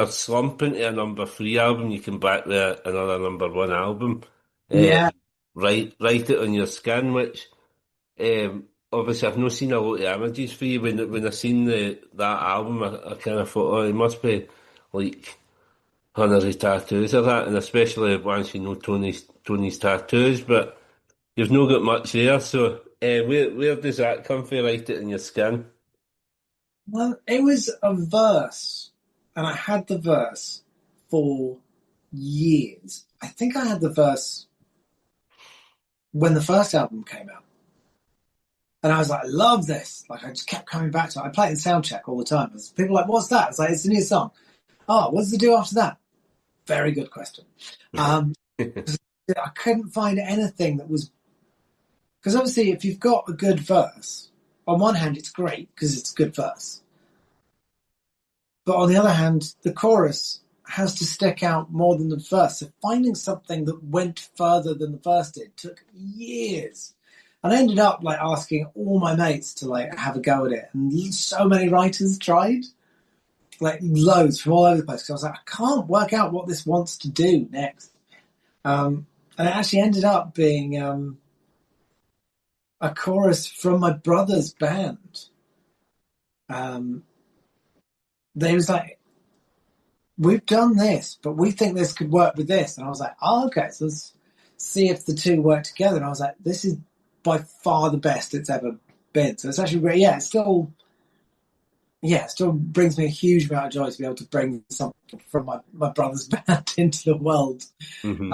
[SPEAKER 3] slumping to a number three album, you come back with another number one album.
[SPEAKER 2] Yeah,
[SPEAKER 3] Write It On Your Skin, which obviously I've not seen a lot of images for you. When I seen that album, I kind of thought, oh, it must be like hundreds of tattoos or that, and especially once you know Tony's tattoos, but you've not got much there, so where does that come from, write it in your skin?
[SPEAKER 2] Well, it was a verse, and I had the verse for years. I think I had the verse when the first album came out. And I was like, I love this. Like, I just kept coming back to it. I play it in soundcheck all the time. People were like, what's that? It's like, it's a new song. Oh, what does it do after that? Very good question. I couldn't find anything that was... Because obviously, if you've got a good verse, on one hand, it's great because it's a good verse. But on the other hand, the chorus has to stick out more than the verse. So finding something that went further than the verse did took years. And I ended up like asking all my mates to like have a go at it. And so many writers tried, like loads from all over the place. Because I was like, I can't work out what this wants to do next. And it actually ended up being a chorus from my brother's band. They was like, we've done this, but we think this could work with this. And I was like, oh, okay, so let's see if the two work together. And I was like, this is by far the best it's ever been. So it's actually great. Yeah, it still brings me a huge amount of joy to be able to bring something from my brother's band into the world.
[SPEAKER 3] Mm-hmm.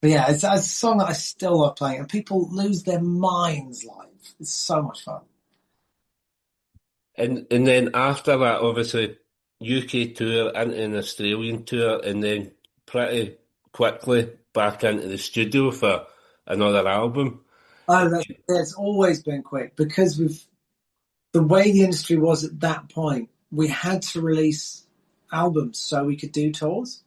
[SPEAKER 2] But yeah, it's a song that I still love playing, and people lose their minds live. It's so much fun.
[SPEAKER 3] And then after that, obviously, UK tour, into an Australian tour, and then pretty quickly back into the studio for another album.
[SPEAKER 2] Oh, it's always been quick because the way the industry was at that point, we had to release albums so we could do tours,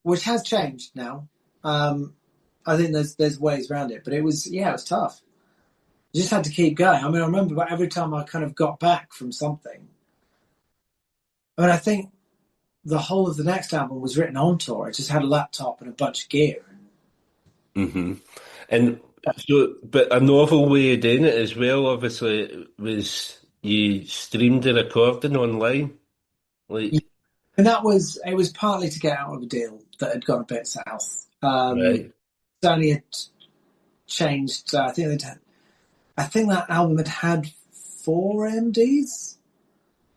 [SPEAKER 2] which has changed now. I think there's ways around it, but it was tough. You just had to keep going. I mean, I remember every time I kind of got back from something. I mean, I think the whole of the next album was written on tour. I just had a laptop and a bunch of gear.
[SPEAKER 3] Mm-hmm. And so, but a novel way of doing it as well, obviously, was you streamed the recording online.
[SPEAKER 2] And it was partly to get out of a deal that had gone a bit south.
[SPEAKER 3] Right.
[SPEAKER 2] Sony had changed. I think that album had 4 MDs,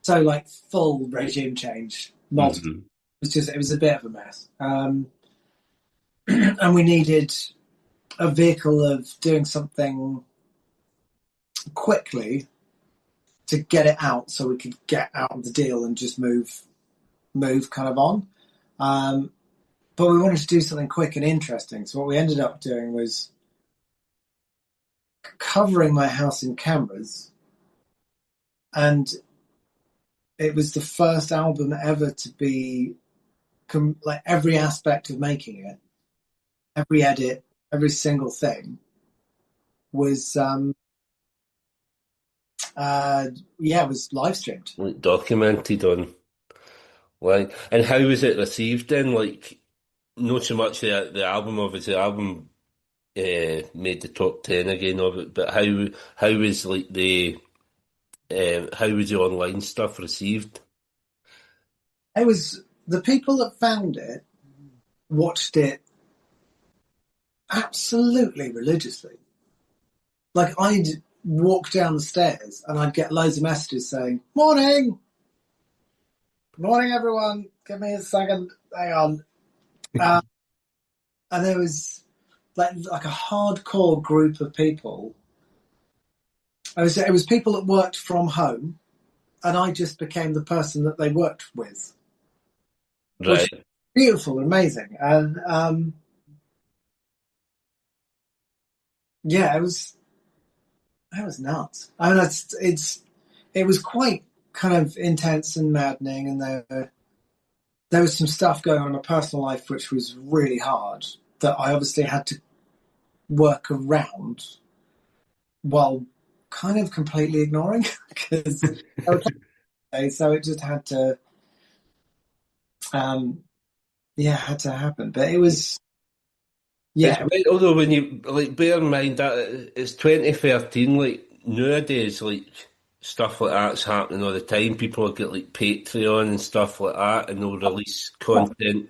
[SPEAKER 2] so like full regime change. Multiple. It was a bit of a mess, and we needed a vehicle of doing something quickly to get it out, so we could get out of the deal and just move kind of on. But we wanted to do something quick and interesting. So what we ended up doing was covering my house in cameras. And it was the first album ever to be like every aspect of making it, every edit, every single thing was, it was live streamed.
[SPEAKER 3] Like documented on. Like, and how was it received then? Like, not so much the album, obviously, the album made the top 10 again of it, but how was like how was the online stuff received?
[SPEAKER 2] It was the people that found it watched it absolutely religiously. Like I'd walk down the stairs and I'd get loads of messages saying, "Morning, morning, everyone. Give me a second. Hang on." And there was like a hardcore group of people. It was people that worked from home, and I just became the person that they worked with.
[SPEAKER 3] Right.
[SPEAKER 2] Which is beautiful, amazing, and it was nuts. I mean, it was quite kind of intense and maddening, and there was some stuff going on in my personal life which was really hard that I obviously had to work around while kind of completely ignoring because so it just had to had to happen. But it was
[SPEAKER 3] although when you like bear in mind that it's 2013, like nowadays, like stuff like that's happening all the time. People get like Patreon and stuff like that, and they'll release content.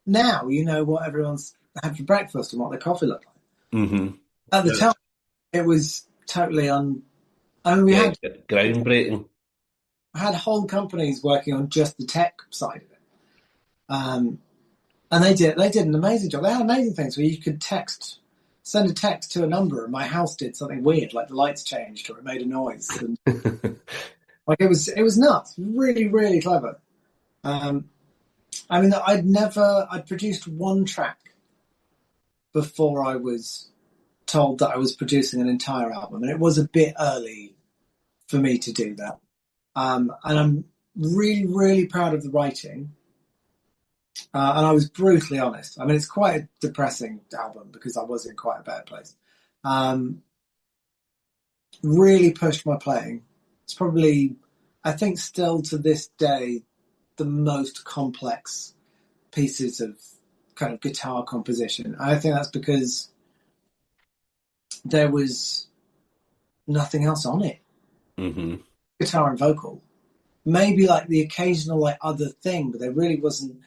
[SPEAKER 2] Now you know what everyone's had for breakfast and what their coffee looked like.
[SPEAKER 3] Mm-hmm.
[SPEAKER 2] At the time, it was totally I mean, we had
[SPEAKER 3] groundbreaking.
[SPEAKER 2] had whole companies working on just the tech side of it, and they did an amazing job. They had amazing things where you could send a text to a number, and my house did something weird, like the lights changed or it made a noise. And, like it was nuts, really, really clever. I mean, I'd produced one track before I was told that I was producing an entire album, and it was a bit early for me to do that. And I'm really, really proud of the writing. And I was brutally honest. I mean, it's quite a depressing album because I was in quite a bad place. Really pushed my playing. It's probably, I think, still to this day, the most complex pieces of kind of guitar composition. I think that's because there was nothing else on it.
[SPEAKER 3] Mm-hmm.
[SPEAKER 2] Guitar and vocal. Maybe like the occasional like other thing, but there wasn't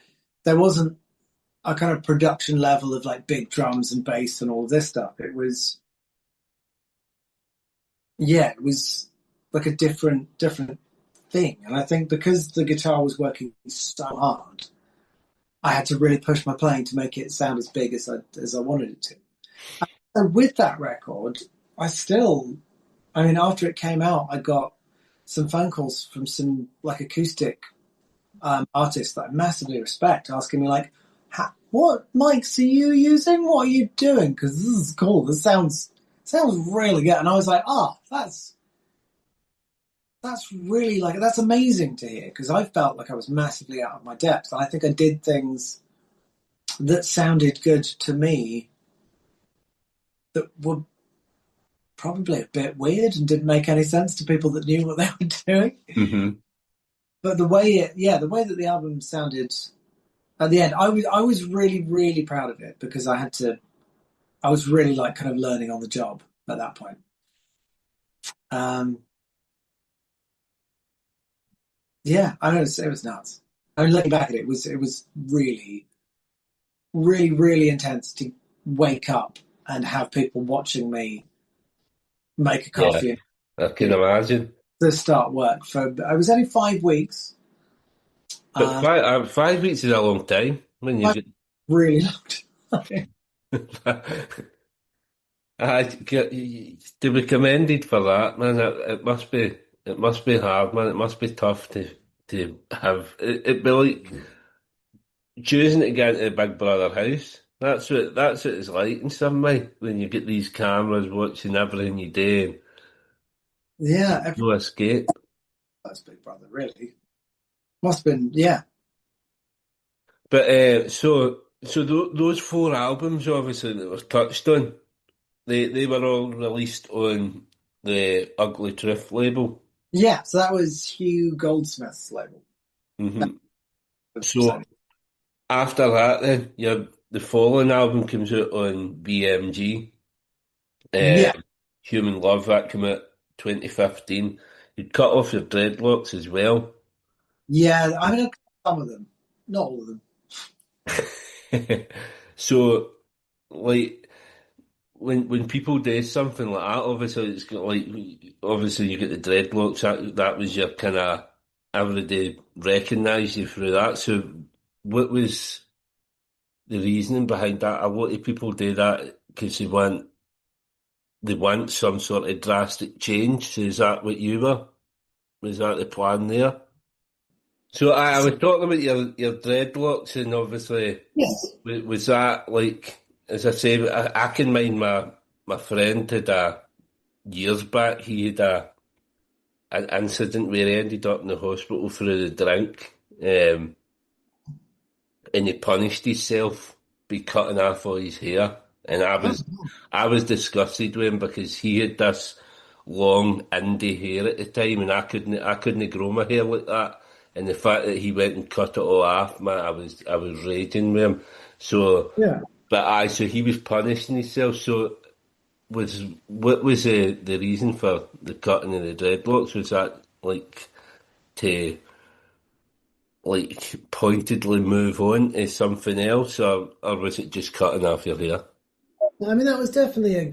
[SPEAKER 2] a kind of production level of like big drums and bass and all this stuff. It was like a different thing. And I think because the guitar was working so hard, I had to really push my playing to make it sound as big as I wanted it to. And with that record, after it came out, I got some phone calls from some like acoustic artists that I massively respect, asking me like, "What mics are you using? What are you doing? Because this is cool. This sounds really good." And I was like, that's really like that's amazing to hear, because I felt like I was massively out of my depth. And I think I did things that sounded good to me that were probably a bit weird and didn't make any sense to people that knew what they were doing.
[SPEAKER 3] Mm-hmm.
[SPEAKER 2] But the way that the album sounded at the end, I was really, really proud of it, because I was really like kind of learning on the job at that point. Yeah, I know it was nuts. I mean, looking back at it, it was really, really, really intense to wake up and have people watching me make a coffee.
[SPEAKER 3] Yeah, I can imagine.
[SPEAKER 2] To start work I was only 5 weeks.
[SPEAKER 3] But 5 weeks is a long time when you get
[SPEAKER 2] really long time.
[SPEAKER 3] to be commended for that, man. It must be hard, man. It must be tough to have it be like choosing to get into the Big Brother house. That's what it's like in some way when you get these cameras watching everything you do.
[SPEAKER 2] Yeah,
[SPEAKER 3] no escape.
[SPEAKER 2] That's Big Brother, really. Must have been, yeah.
[SPEAKER 3] But so those 4 albums, obviously, that were touched on, they were all released on the Ugly Truth label.
[SPEAKER 2] Yeah, so that was Hugh Goldsmith's label.
[SPEAKER 3] Mm-hmm. So after that, then the following album comes out on BMG. Human Love, that came out 2015. You'd cut off your dreadlocks as well.
[SPEAKER 2] Yeah, I mean, some of them, not all of them.
[SPEAKER 3] So, like, when people do something like that, obviously it's got like obviously you get the dreadlocks. That was your kind of everybody recognised you through that. So, what was the reasoning behind that? A lot of people do that because they want some sort of drastic change. So, is that what you were? Was that the plan there? So I was talking about your dreadlocks, and obviously,
[SPEAKER 2] yes.
[SPEAKER 3] Was that like, as I say, I can mind my friend had years back, he had an incident where he ended up in the hospital for the drink, and he punished himself by cutting off all his hair, and I was disgusted with him because he had this long indie hair at the time, and I couldn't grow my hair like that. And the fact that he went and cut it all off, man, I was raging with him. So,
[SPEAKER 2] yeah.
[SPEAKER 3] But so he was punishing himself. So what was the reason for the cutting of the dreadlocks? Was that like to like pointedly move on to something else, or was it just cutting off your hair?
[SPEAKER 2] I mean, that was definitely a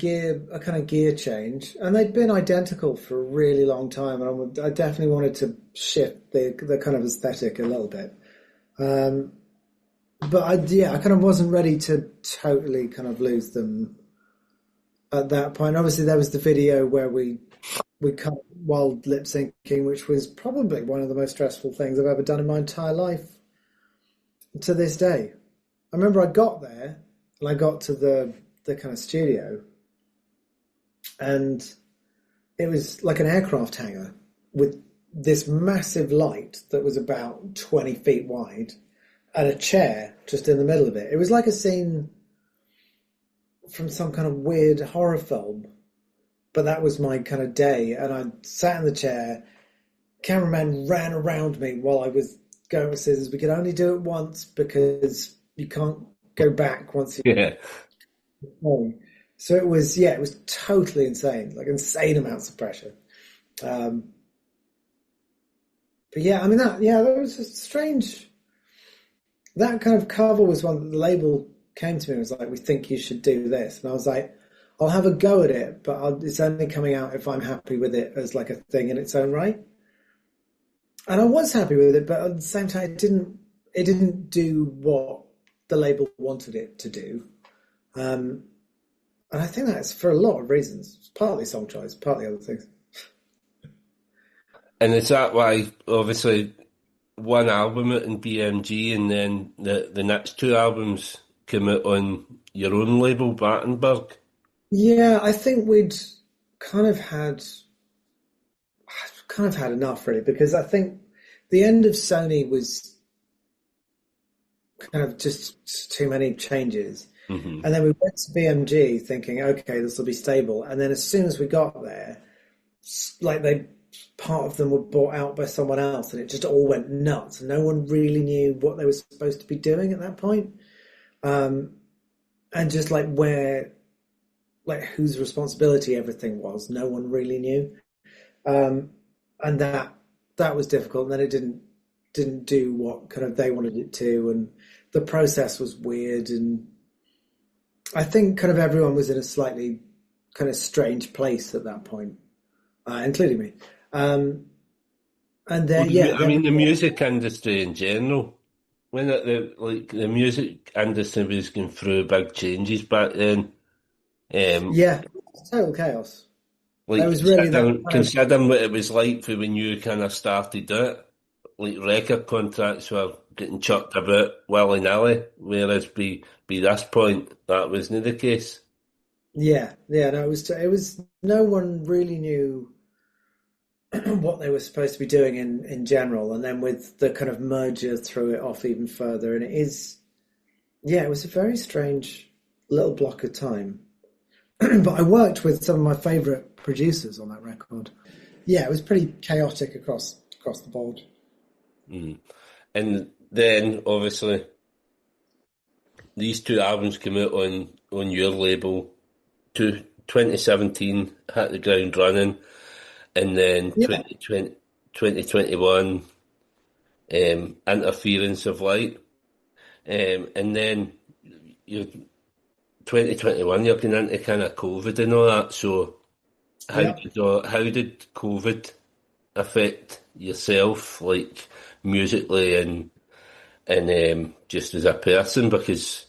[SPEAKER 2] kind of gear change, and they'd been identical for a really long time, and I definitely wanted to shift the kind of aesthetic a little bit. But I kind of wasn't ready to totally kind of lose them at that point. Obviously, there was the video where we cut while lip syncing, which was probably one of the most stressful things I've ever done in my entire life to this day. I remember I got there and I got to the kind of studio, and it was like an aircraft hangar with this massive light that was about 20 feet wide and a chair just in the middle of it. It was like a scene from some kind of weird horror film, but that was my kind of day. And I sat in the chair, cameraman ran around me while I was going with scissors. We could only do it once because you can't go back once you home. So it was totally insane, like insane amounts of pressure. But yeah, I mean that was a strange. That kind of cover was one that the label came to me and was like, "We think you should do this," and I was like, "I'll have a go at it, but it's only coming out if I'm happy with it as like a thing in its own right." And I was happy with it, but at the same time, it didn't do what the label wanted it to do. And I think that's for a lot of reasons. It's partly song choice, partly other things.
[SPEAKER 3] And is that why, obviously, one album out in BMG and then the next two albums came out on your own label, Battenberg?
[SPEAKER 2] Yeah, I think we'd kind of had enough, really, because I think the end of Sony was kind of just too many changes. Mm-hmm. And then we went to BMG thinking, okay, this will be stable. And then as soon as we got there, like part of them were bought out by someone else, and it just all went nuts. No one really knew what they were supposed to be doing at that point. And just like whose responsibility everything was, no one really knew. And that was difficult. And then it didn't do what kind of they wanted it to, and the process was weird. And I think kind of everyone was in a slightly kind of strange place at that point, including me. And then,
[SPEAKER 3] the music industry in general, when the music industry was going through big changes back then.
[SPEAKER 2] Total chaos.
[SPEAKER 3] Like, was really considering what it was like for when you kind of started it, like record contracts were getting chucked about willy-nilly, whereas by this point that wasn't the case.
[SPEAKER 2] No, it was no one really knew what they were supposed to be doing in general, and then with the kind of merger threw it off even further, and it was a very strange little block of time. But I worked with some of my favourite producers on that record. Yeah, it was pretty chaotic across the board.
[SPEAKER 3] Mm. And then, obviously, these two albums came out on your label. 2017 hit the ground running, and then 2021, Interference of Light, and then 2021 you're going into kind of COVID and all that. So how did COVID affect yourself, like musically and just as a person? Because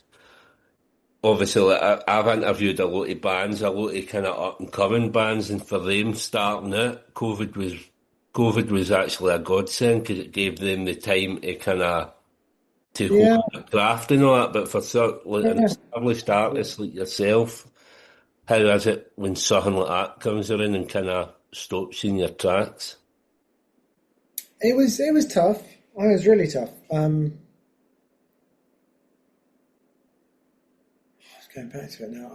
[SPEAKER 3] obviously, like, I've interviewed a lot of bands, a lot of kind of up and coming bands, and for them starting out, COVID was actually a godsend because it gave them the time to kind of hold their craft and all that. But for an established artist like yourself, how is it when something like that comes around and kind of stops you in your tracks?
[SPEAKER 2] It was tough. It was really tough. Going back to it now,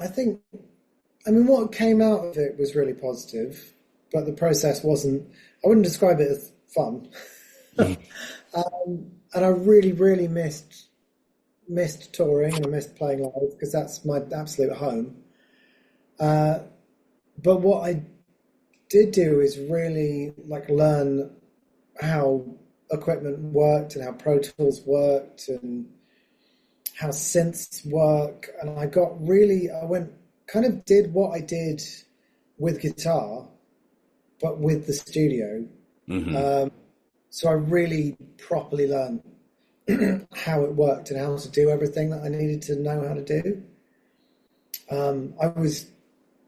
[SPEAKER 2] I mean, what came out of it was really positive, but the process wasn't. I wouldn't describe it as fun. And I really, really missed touring, and I missed playing live because that's my absolute home. But what I did do is really like learn how equipment worked and how Pro Tools worked and how synths work. And I went kind of did what I did with guitar, but with the studio. So I really properly learned how it worked and how to do everything that I needed to know how to do. I was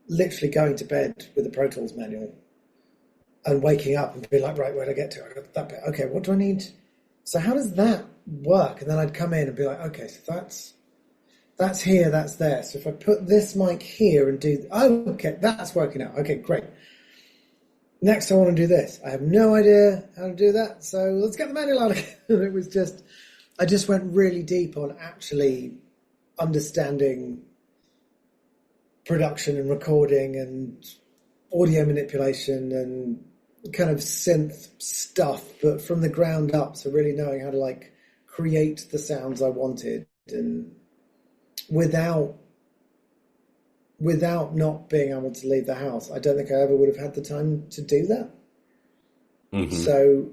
[SPEAKER 2] literally going to bed with the Pro Tools manual and waking up and be like, right, where'd I get to? I got that bit. Okay, what do I need? So how does that work? And then I'd come in and be like, okay, so that's here, that's there. So if I put this mic here and okay, that's working out. Okay, great. Next, I want to do this. I have no idea how to do that, so let's get the manual out again. It was just, I just went really deep on actually understanding production and recording and audio manipulation and kind of synth stuff, but from the ground up. So really knowing how to like create the sounds I wanted, and without not being able to leave the house, I don't think I ever would have had the time to do that. So,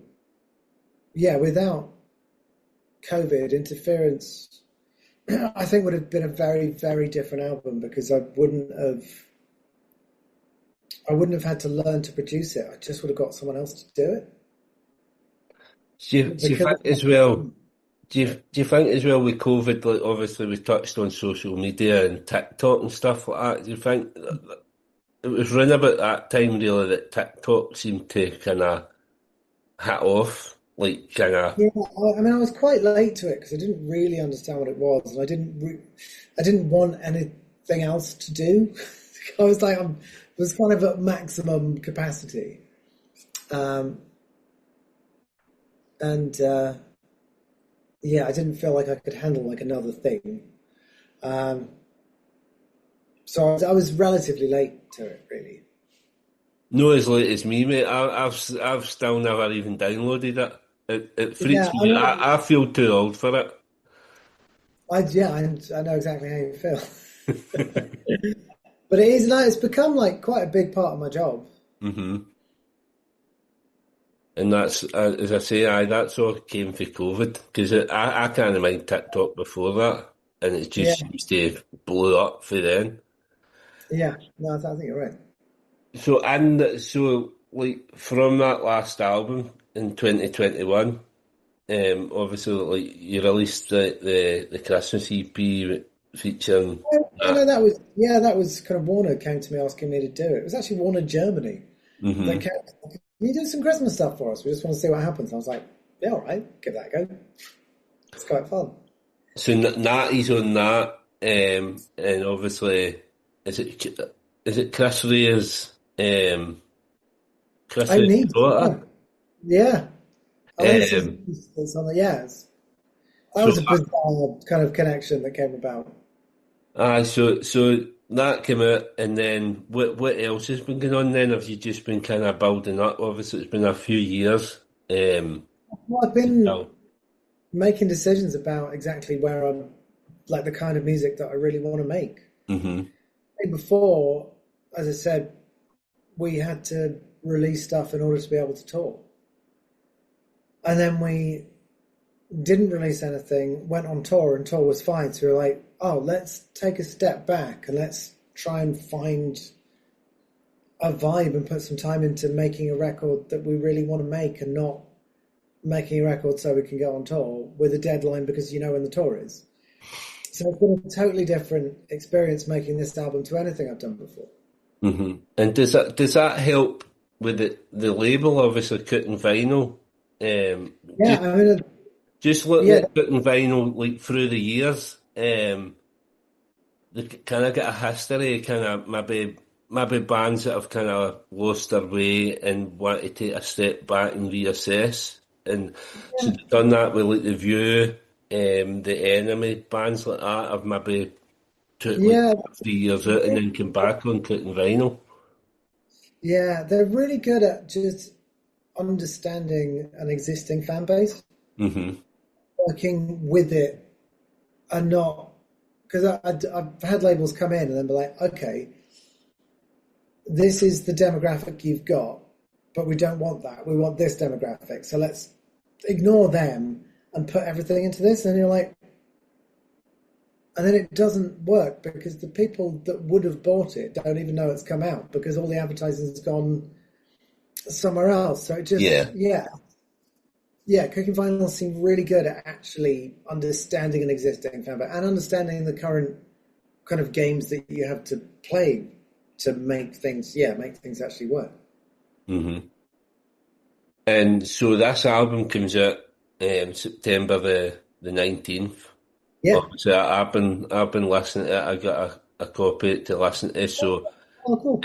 [SPEAKER 2] yeah, without COVID interference, I think would have been a very, very different album, because I wouldn't have had to learn to produce it. I just would have got someone else to do it.
[SPEAKER 3] Do you think as well? Do you think as well with COVID, like obviously we touched on social media and TikTok and stuff like that, do you think it was around about that time really that TikTok seemed to kind of hit off, like kind of...
[SPEAKER 2] Yeah, I mean, I was quite late to it because I didn't really understand what it was, and I didn't want anything else to do. I was like, I was kind of at maximum capacity, yeah, I didn't feel like I could handle like another thing. So I was relatively late to it, really.
[SPEAKER 3] No as late as me, mate. I've still never even downloaded it. It freaks me out. I feel too old for it.
[SPEAKER 2] I know exactly how you feel. But it is like, it's become like quite a big part of my job.
[SPEAKER 3] And that's, as I say, that's all came for COVID, because I can't mind TikTok before that, and it just seems to blow up for then.
[SPEAKER 2] Yeah, no, I think you're right.
[SPEAKER 3] So like from that last album in 2021, obviously like you released the Christmas EP featuring.
[SPEAKER 2] That was kind of Warner came to me asking me to do it. It was actually Warner Germany. They came, can you do some Christmas stuff for us? We just want to see what happens. I was like, yeah, all right, give that a go. It's quite fun.
[SPEAKER 3] So Natty's on that, and obviously, is it Chris Rea's Chris Rea's daughter?
[SPEAKER 2] Yeah. That was a bizarre kind of connection that came about.
[SPEAKER 3] So that came out, and then what else has been going on then? Have you just been kind of building up? Obviously, it's been a few years.
[SPEAKER 2] Well, I've been making decisions about exactly where I'm, like the kind of music that I really want to make. Before, as I said, we had to release stuff in order to be able to tour. And then we didn't release anything, went on tour, and tour was fine. So we were like, oh, let's take a step back and let's try and find a vibe and put some time into making a record that we really want to make, and not making a record so we can go on tour with a deadline because you know when the tour is. So it's been a totally different experience making this album to anything I've done before.
[SPEAKER 3] And does that help with the label, obviously cutting vinyl? Just looking at cutting vinyl like through the years, they kind of get a history, kind of maybe bands that have kind of lost their way and want to take a step back and reassess. And so they've done that with like The View, the Enemy, bands like that have maybe took 3 years out and then come back on cutting vinyl.
[SPEAKER 2] Yeah, they're really good at just understanding an existing fan base, working with it, and not, because I've had labels come in and then be like, okay, this is the demographic you've got, but we don't want that. We want this demographic. So let's ignore them and put everything into this. And you're like, and then it doesn't work because the people that would have bought it don't even know it's come out because all the advertising's gone somewhere else. So it just, Cooking Vinyl seemed really good at actually understanding an existing fan base and understanding the current kind of games that you have to play to make things actually work.
[SPEAKER 3] Mm-hmm. And so this album comes out September the 19th.
[SPEAKER 2] Yeah.
[SPEAKER 3] Obviously, I've been listening to it. I got a copy to listen to. So,
[SPEAKER 2] cool.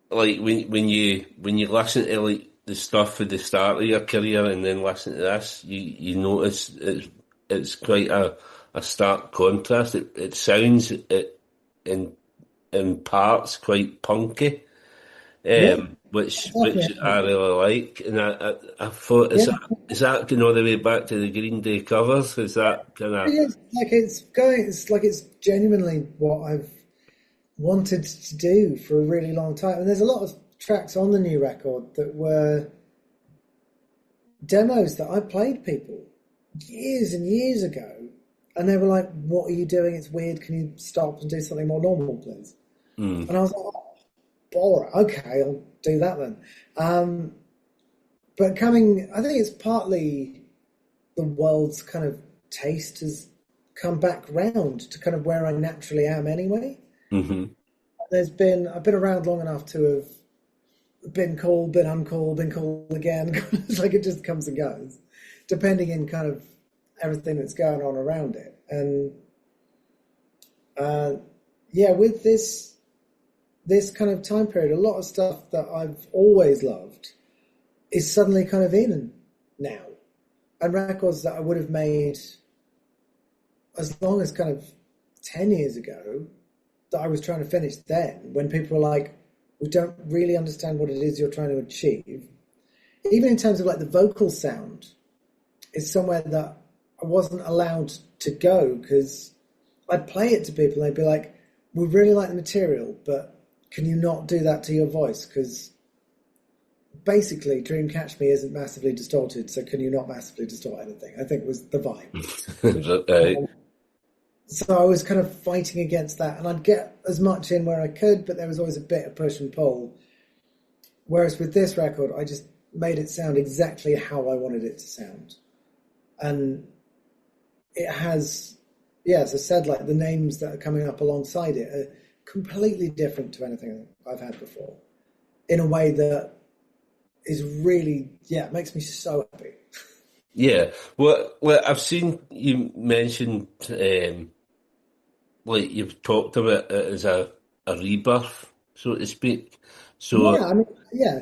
[SPEAKER 3] Like when you listen to like the stuff at the start of your career and then listen to this, you notice it's quite a stark contrast. It sounds in parts quite punky. Which I really like, and I thought is that going all the way back to the Green Day covers? Is that kind of
[SPEAKER 2] it's genuinely what I've wanted to do for a really long time, and there's a lot of tracks on the new record that were demos that I played people years and years ago, and they were like, "What are you doing? It's weird. Can you stop and do something more normal, please?" And I was like, okay, I'll do that then. But I think it's partly the world's kind of taste has come back round to kind of where I naturally am anyway.
[SPEAKER 3] Mm-hmm.
[SPEAKER 2] I've been around long enough to have been cool, been uncool, been cool again. It's like it just comes and goes, depending in kind of everything that's going on around it. And with this kind of time period, a lot of stuff that I've always loved is suddenly kind of in now. And records that I would have made as long as kind of 10 years ago that I was trying to finish then, when people were like, we don't really understand what it is you're trying to achieve. Even in terms of like the vocal sound, is somewhere that I wasn't allowed to go because I'd play it to people and they'd be like, we really like the material, but can you not do that to your voice? Because basically, Dream Catch Me isn't massively distorted, so can you not massively distort anything? I think was the vibe. So I was kind of fighting against that, and I'd get as much in where I could, but there was always a bit of push and pull. Whereas with this record, I just made it sound exactly how I wanted it to sound. And it has, as I said, like the names that are coming up alongside it are completely different to anything I've had before, in a way that is really, it makes me so happy.
[SPEAKER 3] Yeah, well, I've seen you mentioned, like you've talked about it as a rebirth, so to speak. So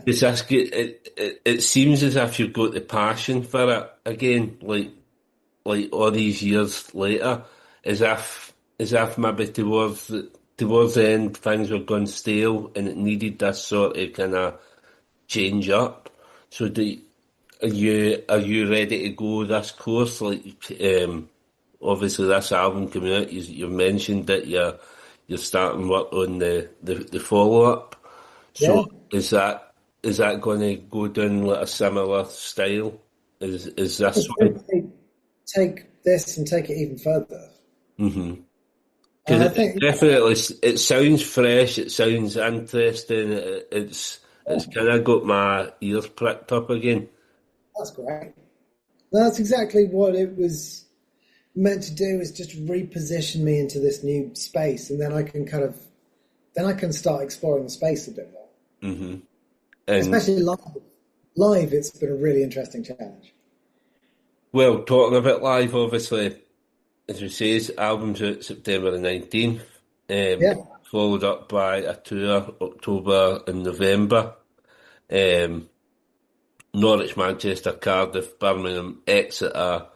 [SPEAKER 3] Does this it seems as if you've got the passion for it again, like all these years later, as if maybe towards the end things were going stale and it needed this sort of kind of change up. So are you ready to go this course? Like, obviously this album coming out, you've mentioned that you're starting work on the follow up. So is that going to go down like a similar style? Is this one?
[SPEAKER 2] Take this and take it even further.
[SPEAKER 3] Mm-hmm. Because definitely, it sounds fresh. It sounds interesting. It's kind of got my ears pricked up again.
[SPEAKER 2] That's great. That's exactly what it was meant to do. Is just reposition me into this new space, and then I can start exploring the space a bit more.
[SPEAKER 3] Mm-hmm.
[SPEAKER 2] Especially live, it's been a really interesting challenge.
[SPEAKER 3] Well, talking about live, obviously, as we say, album's out September the 19th, followed up by a tour October and November. Norwich, Manchester, Cardiff, Birmingham, Exeter,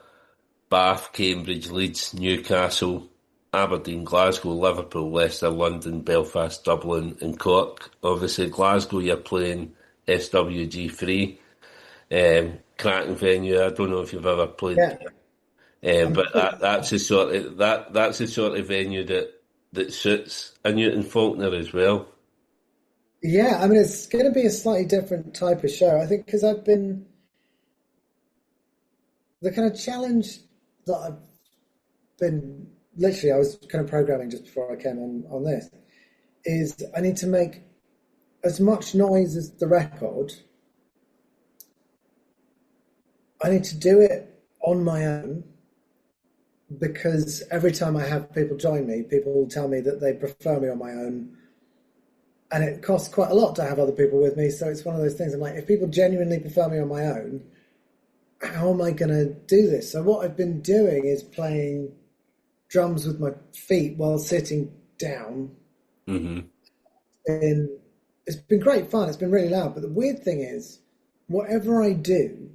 [SPEAKER 3] Bath, Cambridge, Leeds, Newcastle, Aberdeen, Glasgow, Liverpool, Leicester, London, Belfast, Dublin and Cork. Obviously Glasgow you're playing SWG3. Cracking venue. I don't know if you've ever played there. But that's the sort of venue that suits a Newton Faulkner as well.
[SPEAKER 2] Yeah, I mean, it's going to be a slightly different type of show, I think, because the kind of challenge that I've been, literally, I was kind of programming just before I came on this, is I need to make as much noise as the record. I need to do it on my own because every time I have people join me, people will tell me that they prefer me on my own. And it costs quite a lot to have other people with me. So it's one of those things I'm like, if people genuinely prefer me on my own, how am I going to do this? So what I've been doing is playing drums with my feet while sitting down.
[SPEAKER 3] Mm-hmm.
[SPEAKER 2] And it's been great fun. It's been really loud. But the weird thing is, whatever I do,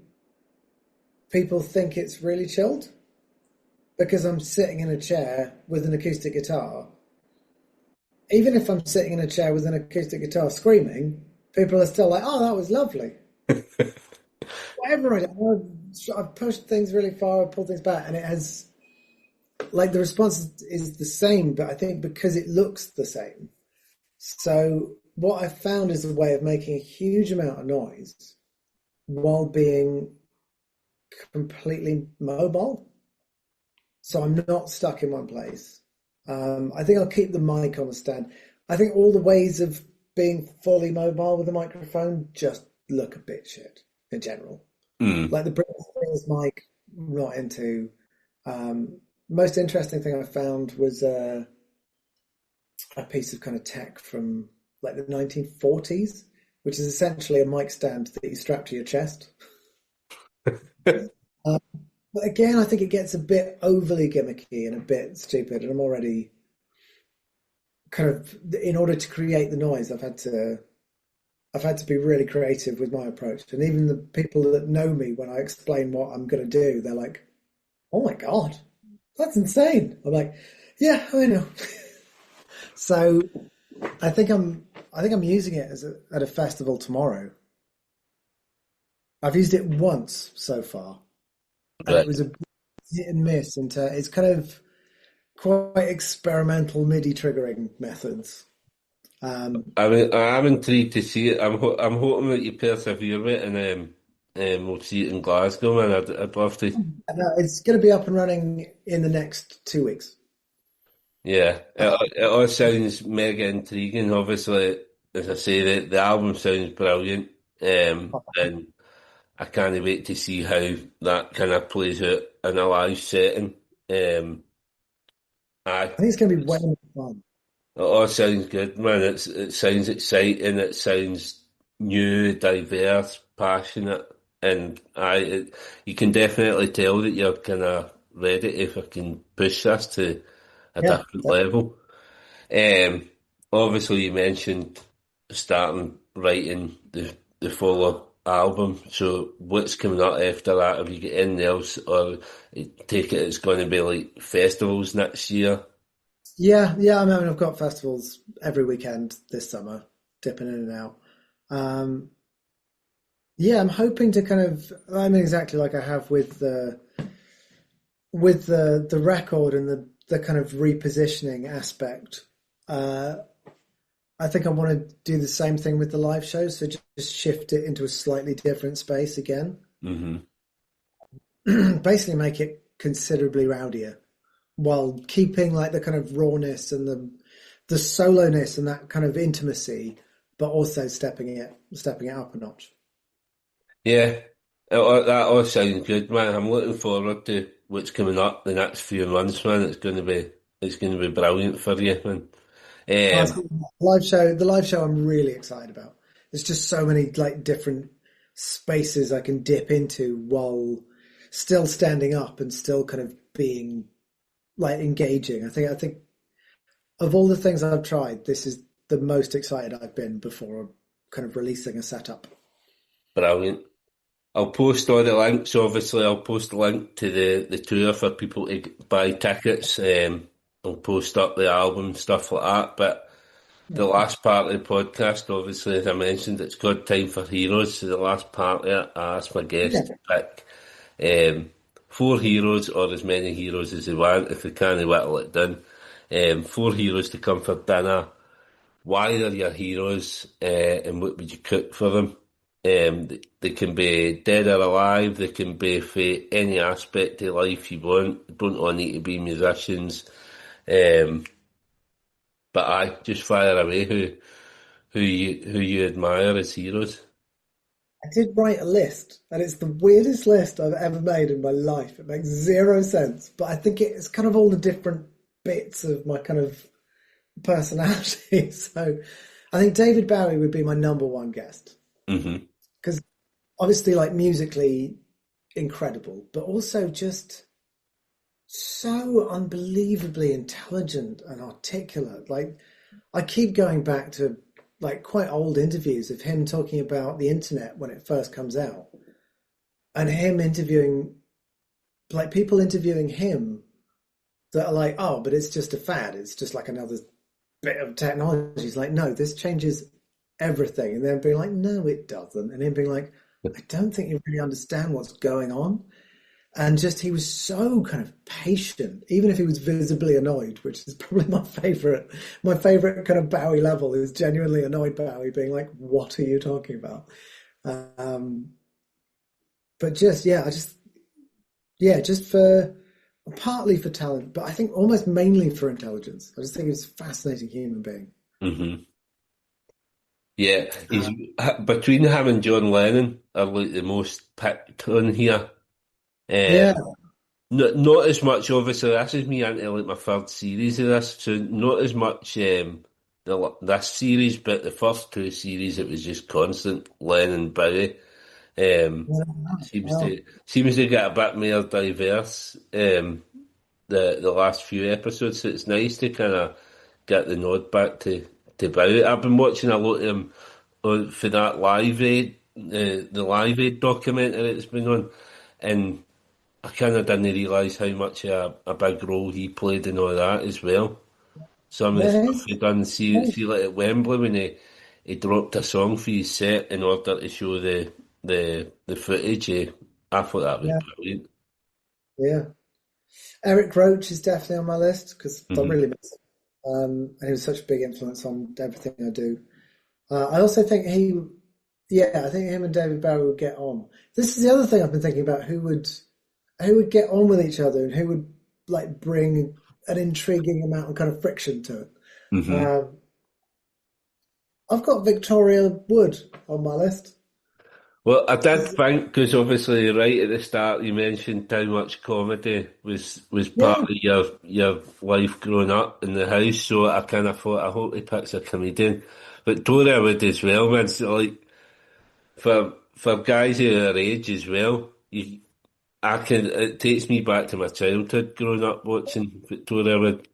[SPEAKER 2] people think it's really chilled because I'm sitting in a chair with an acoustic guitar. Even if I'm sitting in a chair with an acoustic guitar screaming, people are still like, oh, that was lovely. Whatever I do, I've pushed things really far, I've pulled things back, and it has, like, the response is the same, but I think because it looks the same. So what I've found is a way of making a huge amount of noise while being completely mobile. So I'm not stuck in one place. I think I'll keep the mic on the stand. I think all the ways of being fully mobile with a microphone just look a bit shit in general. Like the Britney Spears mic, I'm not into. Most interesting thing I found was a piece of kind of tech from like the 1940s, which is essentially a mic stand that you strap to your chest. But again, I think it gets a bit overly gimmicky and a bit stupid, and I'm already kind of, in order to create the noise, I've had to be really creative with my approach. And even the people that know me, when I explain what I'm going to do, they're like, "Oh my God, that's insane!" I'm like, "Yeah, I know." So I think I'm using it at a festival tomorrow. I've used it once so far. And
[SPEAKER 3] Right.
[SPEAKER 2] it was a hit and miss into it's kind of quite experimental MIDI triggering methods.
[SPEAKER 3] I'm intrigued to see it. I'm hoping that you persevere with it, and we'll see it in Glasgow, man. I'd love to.
[SPEAKER 2] No, it's going to be up and running in the next 2 weeks.
[SPEAKER 3] Yeah, it all sounds mega intriguing. Obviously, as I say, the album sounds brilliant, and I can't wait to see how that kind of plays out in a live setting. I
[SPEAKER 2] I think it's going to be way more fun.
[SPEAKER 3] It all sounds good, man. It sounds exciting. It sounds new, diverse, passionate, and you can definitely tell that you're kind of ready if I can push this to a
[SPEAKER 2] Yeah,
[SPEAKER 3] different level. Um, Obviously, you mentioned starting writing the follow album. So, what's coming up after that? Have you got anything else, or take it it's going to be like festivals next year?
[SPEAKER 2] yeah. I mean, I've got festivals every weekend this summer, dipping in and out. Yeah, I'm hoping to kind of. I mean, exactly like I have with the record and the kind of repositioning aspect. I think I want to do the same thing with the live shows, so just shift it into a slightly different space again.
[SPEAKER 3] Mm-hmm.
[SPEAKER 2] Basically, make it considerably rowdier while keeping like the kind of rawness and the soloness and that kind of intimacy, but also stepping it up a notch.
[SPEAKER 3] Yeah, that all sounds good, man. I'm looking forward to what's coming up the next few months, man. It's going to be brilliant for you, man.
[SPEAKER 2] Oh,
[SPEAKER 3] Um,
[SPEAKER 2] the live show I'm really excited about. There's just so many like different spaces I can dip into while still standing up and still kind of being like engaging. I think of all the things I've tried, this is the most excited I've been before kind of releasing a setup.
[SPEAKER 3] Brilliant. I'll post all the links. Obviously, I'll post the link to the tour for people to buy tickets. I'll post up the album stuff like that. But the last part of the podcast, obviously, as I mentioned, it's called Time for Heroes. So the last part of it, I asked my
[SPEAKER 2] Yeah.
[SPEAKER 3] guests to pick four heroes or as many heroes as they want. If they can't whittle it down, four heroes to come for dinner. why they're your heroes, and what would you cook for them. They can be dead or alive. They can be for any aspect of life you want. Don't all need to be musicians. But I just fire away who you admire as heroes.
[SPEAKER 2] I did write a list, and it's the weirdest list I've ever made in my life. It makes zero sense, but I think it's kind of all the different bits of my kind of personality. So I think David Bowie would be my number one guest. Because obviously, like, musically incredible, but also just so unbelievably intelligent and articulate. Like, I keep going back to like quite old interviews of him talking about the internet when it first comes out, and him interviewing, like, people interviewing him that are like, oh, but it's just a fad. It's just like another bit of technology. He's like, no, this changes everything. And then being like, no, it doesn't. And him being like, I don't think you really understand what's going on. And just, he was so kind of patient, even if he was visibly annoyed, which is probably my favorite kind of Bowie level, is genuinely annoyed Bowie being like, what are you talking about? But just, just for, partly for talent, but I think almost mainly for intelligence. I just think he's a fascinating human being.
[SPEAKER 3] Yeah, he's between him and John Lennon are like the most picked on here. Not as much, obviously. This is me into like my third series of this, so not as much this series, but the first two series it was just constant Lennon Bowie. Seems to get a bit more diverse. The last few episodes, so it's nice to kind of get the nod back to Bowie. I've been watching a lot of him for that Live Aid, the Live Aid documentary that's been on, and I kind of didn't realise how much a big role he played in all that as well. Some of the stuff he done, see like at Wembley when he dropped a song for his set in order to show the footage. I thought that was brilliant.
[SPEAKER 2] Yeah. Eric Roach is definitely on my list because I really miss him. And he was such a big influence on everything I do. I also think I think him and David Bowie would get on. This is the other thing I've been thinking about: who would get on with each other and who would like bring an intriguing amount of kind of friction to it. I've got Victoria Wood on my list.
[SPEAKER 3] Well, I did think, because obviously right at the start you mentioned how much comedy was part of your life growing up in the house, so I kind of thought, I hope he picks a comedian. Victoria Wood as well, man. So like, for guys of our age as well, it takes me back to my childhood growing up watching Victoria Wood.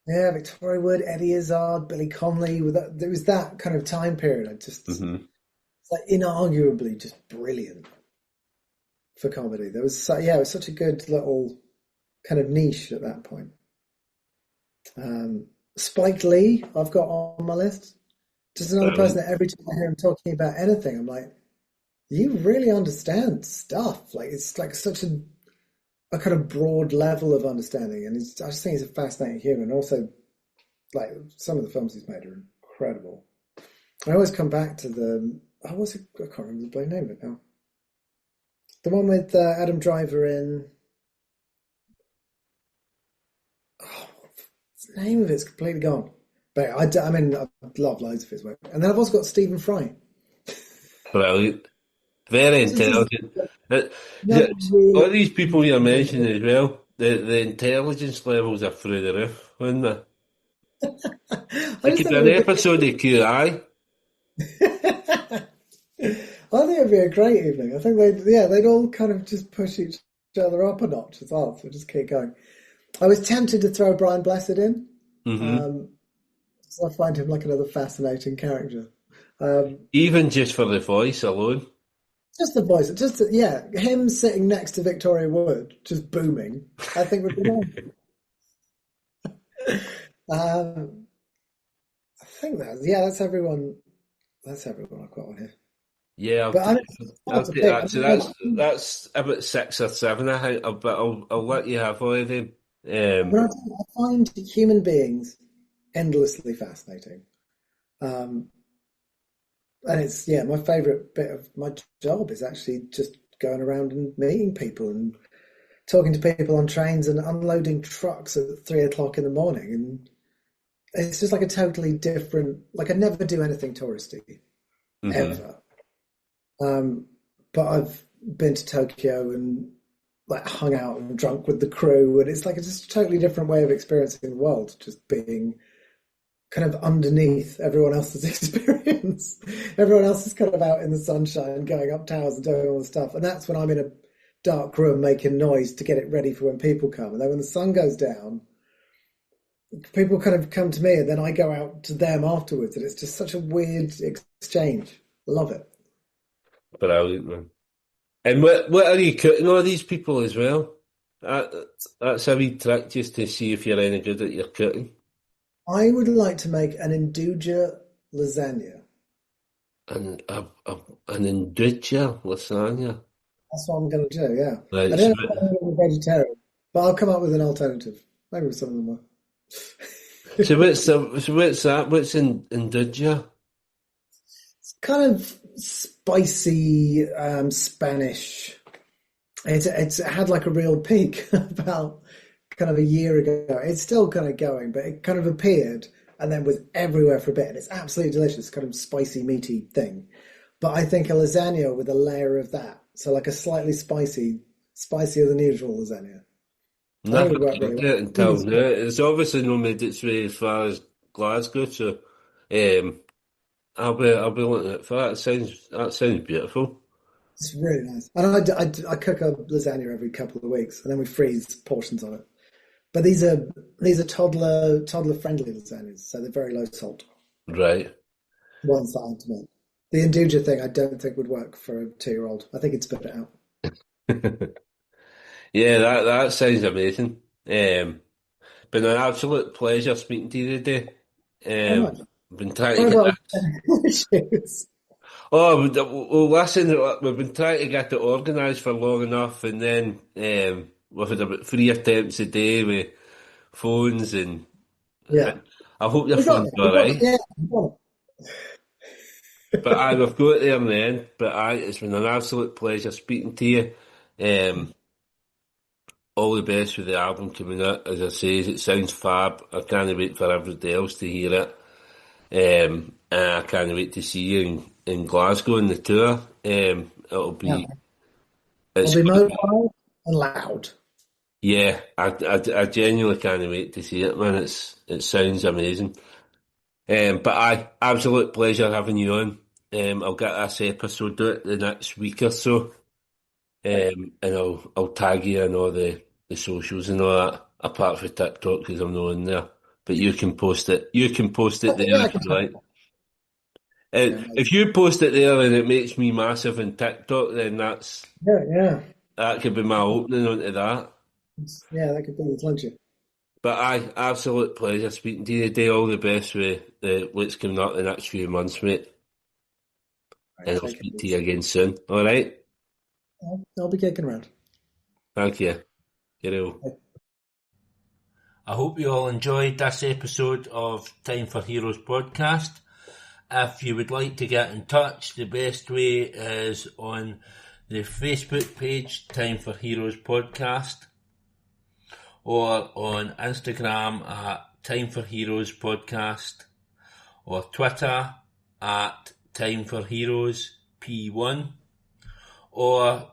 [SPEAKER 2] Yeah, Victoria Wood, Eddie Izzard, Billy Connolly. There was that kind of time period. I just... It's like inarguably just brilliant for comedy. There was it was such a good little kind of niche at that point. Spike Lee, I've got on my list. Just another person that every time I hear him talking about anything, I'm like, you really understand stuff. Like, it's like such a kind of broad level of understanding, and I just think he's a fascinating human. And also, like, some of the films he's made are incredible. I always come back to I can't remember the bloody name of it now. The one with Adam Driver in... the name of it's completely gone. But I love loads of his work. And then I've also got Stephen Fry.
[SPEAKER 3] Brilliant. Very intelligent. All these people you're mentioning as well, the intelligence levels are through the roof, aren't they? It could be an episode of QI.
[SPEAKER 2] I think it'd be a great evening. I think they'd all kind of just push each other up a notch as well. So just keep going. I was tempted to throw Brian Blessed in. So I find him like another fascinating character.
[SPEAKER 3] Even just for the voice alone.
[SPEAKER 2] Just the voice, him sitting next to Victoria Wood, just booming, I think would be nice. I think that's everyone. That's everyone I've got on here.
[SPEAKER 3] Yeah, I'll take that. So that's about 6 or 7. I think, but I'll let you have all of them.
[SPEAKER 2] I find human beings endlessly fascinating. And it's, my favourite bit of my job is actually just going around and meeting people and talking to people on trains and unloading trucks at 3 o'clock in the morning. And it's just like a totally different, like I never do anything touristy, ever. But I've been to Tokyo and like hung out and drunk with the crew, and it's like just a totally different way of experiencing the world, just being kind of underneath everyone else's experience. Everyone else is kind of out in the sunshine, going up towers and doing all the stuff. And that's when I'm in a dark room making noise to get it ready for when people come. And then when the sun goes down, people kind of come to me and then I go out to them afterwards. And it's just such a weird exchange. Love it.
[SPEAKER 3] Brilliant, man. And what are you cooking all these people as well? That's a wee trick just to see if you're any good at your cooking.
[SPEAKER 2] I would like to make an Induja lasagna.
[SPEAKER 3] An Induja lasagna?
[SPEAKER 2] That's what I'm going to do, yeah.
[SPEAKER 3] Right,
[SPEAKER 2] I don't know if I'm going to be vegetarian, but I'll come up with an alternative. Maybe some of them will.
[SPEAKER 3] So what's that? What's in Induja?
[SPEAKER 2] It's kind of spicy Spanish. It had like a real peak about kind of a year ago. It's still kind of going, but it kind of appeared and then was everywhere for a bit. And it's absolutely delicious, kind of spicy, meaty thing. But I think a lasagna with a layer of that, so like a slightly spicier than usual lasagna.
[SPEAKER 3] Never tried it until now. It's obviously not made its way as far as Glasgow, so I'll be looking at that. That sounds beautiful.
[SPEAKER 2] It's really nice. And I cook a lasagna every couple of weeks, and then we freeze portions of it. But these are toddler friendly lasagnas, so they're very low salt.
[SPEAKER 3] Right.
[SPEAKER 2] Ones that aren't meant. The Induja thing I don't think would work for a 2-year-old. I think it'd spit it out.
[SPEAKER 3] Yeah, that sounds amazing. Been an absolute pleasure speaking to you today. Been trying to get listen, we've been trying to get it organised for long enough, and then we've had about 3 attempts a day with phones, and I hope your phone's all right. But we've got it there in the end. But it's been an absolute pleasure speaking to you. All the best with the album coming out. As I say, it sounds fab. I can't wait for everybody else to hear it. And I can't wait to see you in Glasgow in the tour. It'll be...
[SPEAKER 2] It'll be mobile and loud.
[SPEAKER 3] Yeah, I genuinely can't wait to see it, man. It sounds amazing. But absolute pleasure having you on. I'll get this episode out the next week or so. And I'll tag you in all the socials and all that, apart from TikTok because I'm not in there. But you can post it. You can post it there if you like. If you post it there and it makes me massive in TikTok, then that could be my opening onto that.
[SPEAKER 2] Yeah, that could be the pleasure.
[SPEAKER 3] But absolute pleasure speaking to you today. All the best with what's coming up the next few months, mate. And I'll speak to you again soon. All right?
[SPEAKER 2] I'll be kicking around.
[SPEAKER 3] Thank you. I hope you all enjoyed this episode of Time for Heroes podcast. If you would like to get in touch, the best way is on the Facebook page, Time for Heroes podcast, or on Instagram at Time for Heroes podcast, or Twitter at Time for Heroes P1, or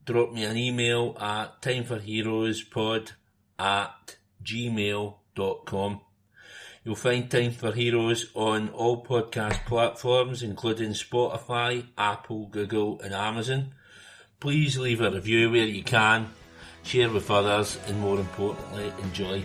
[SPEAKER 3] drop me an email at timeforheroespod@gmail.com. You'll find Time for Heroes on all podcast platforms, including Spotify, Apple, Google and Amazon. Please leave a review where you can, share with others, and more importantly, enjoy.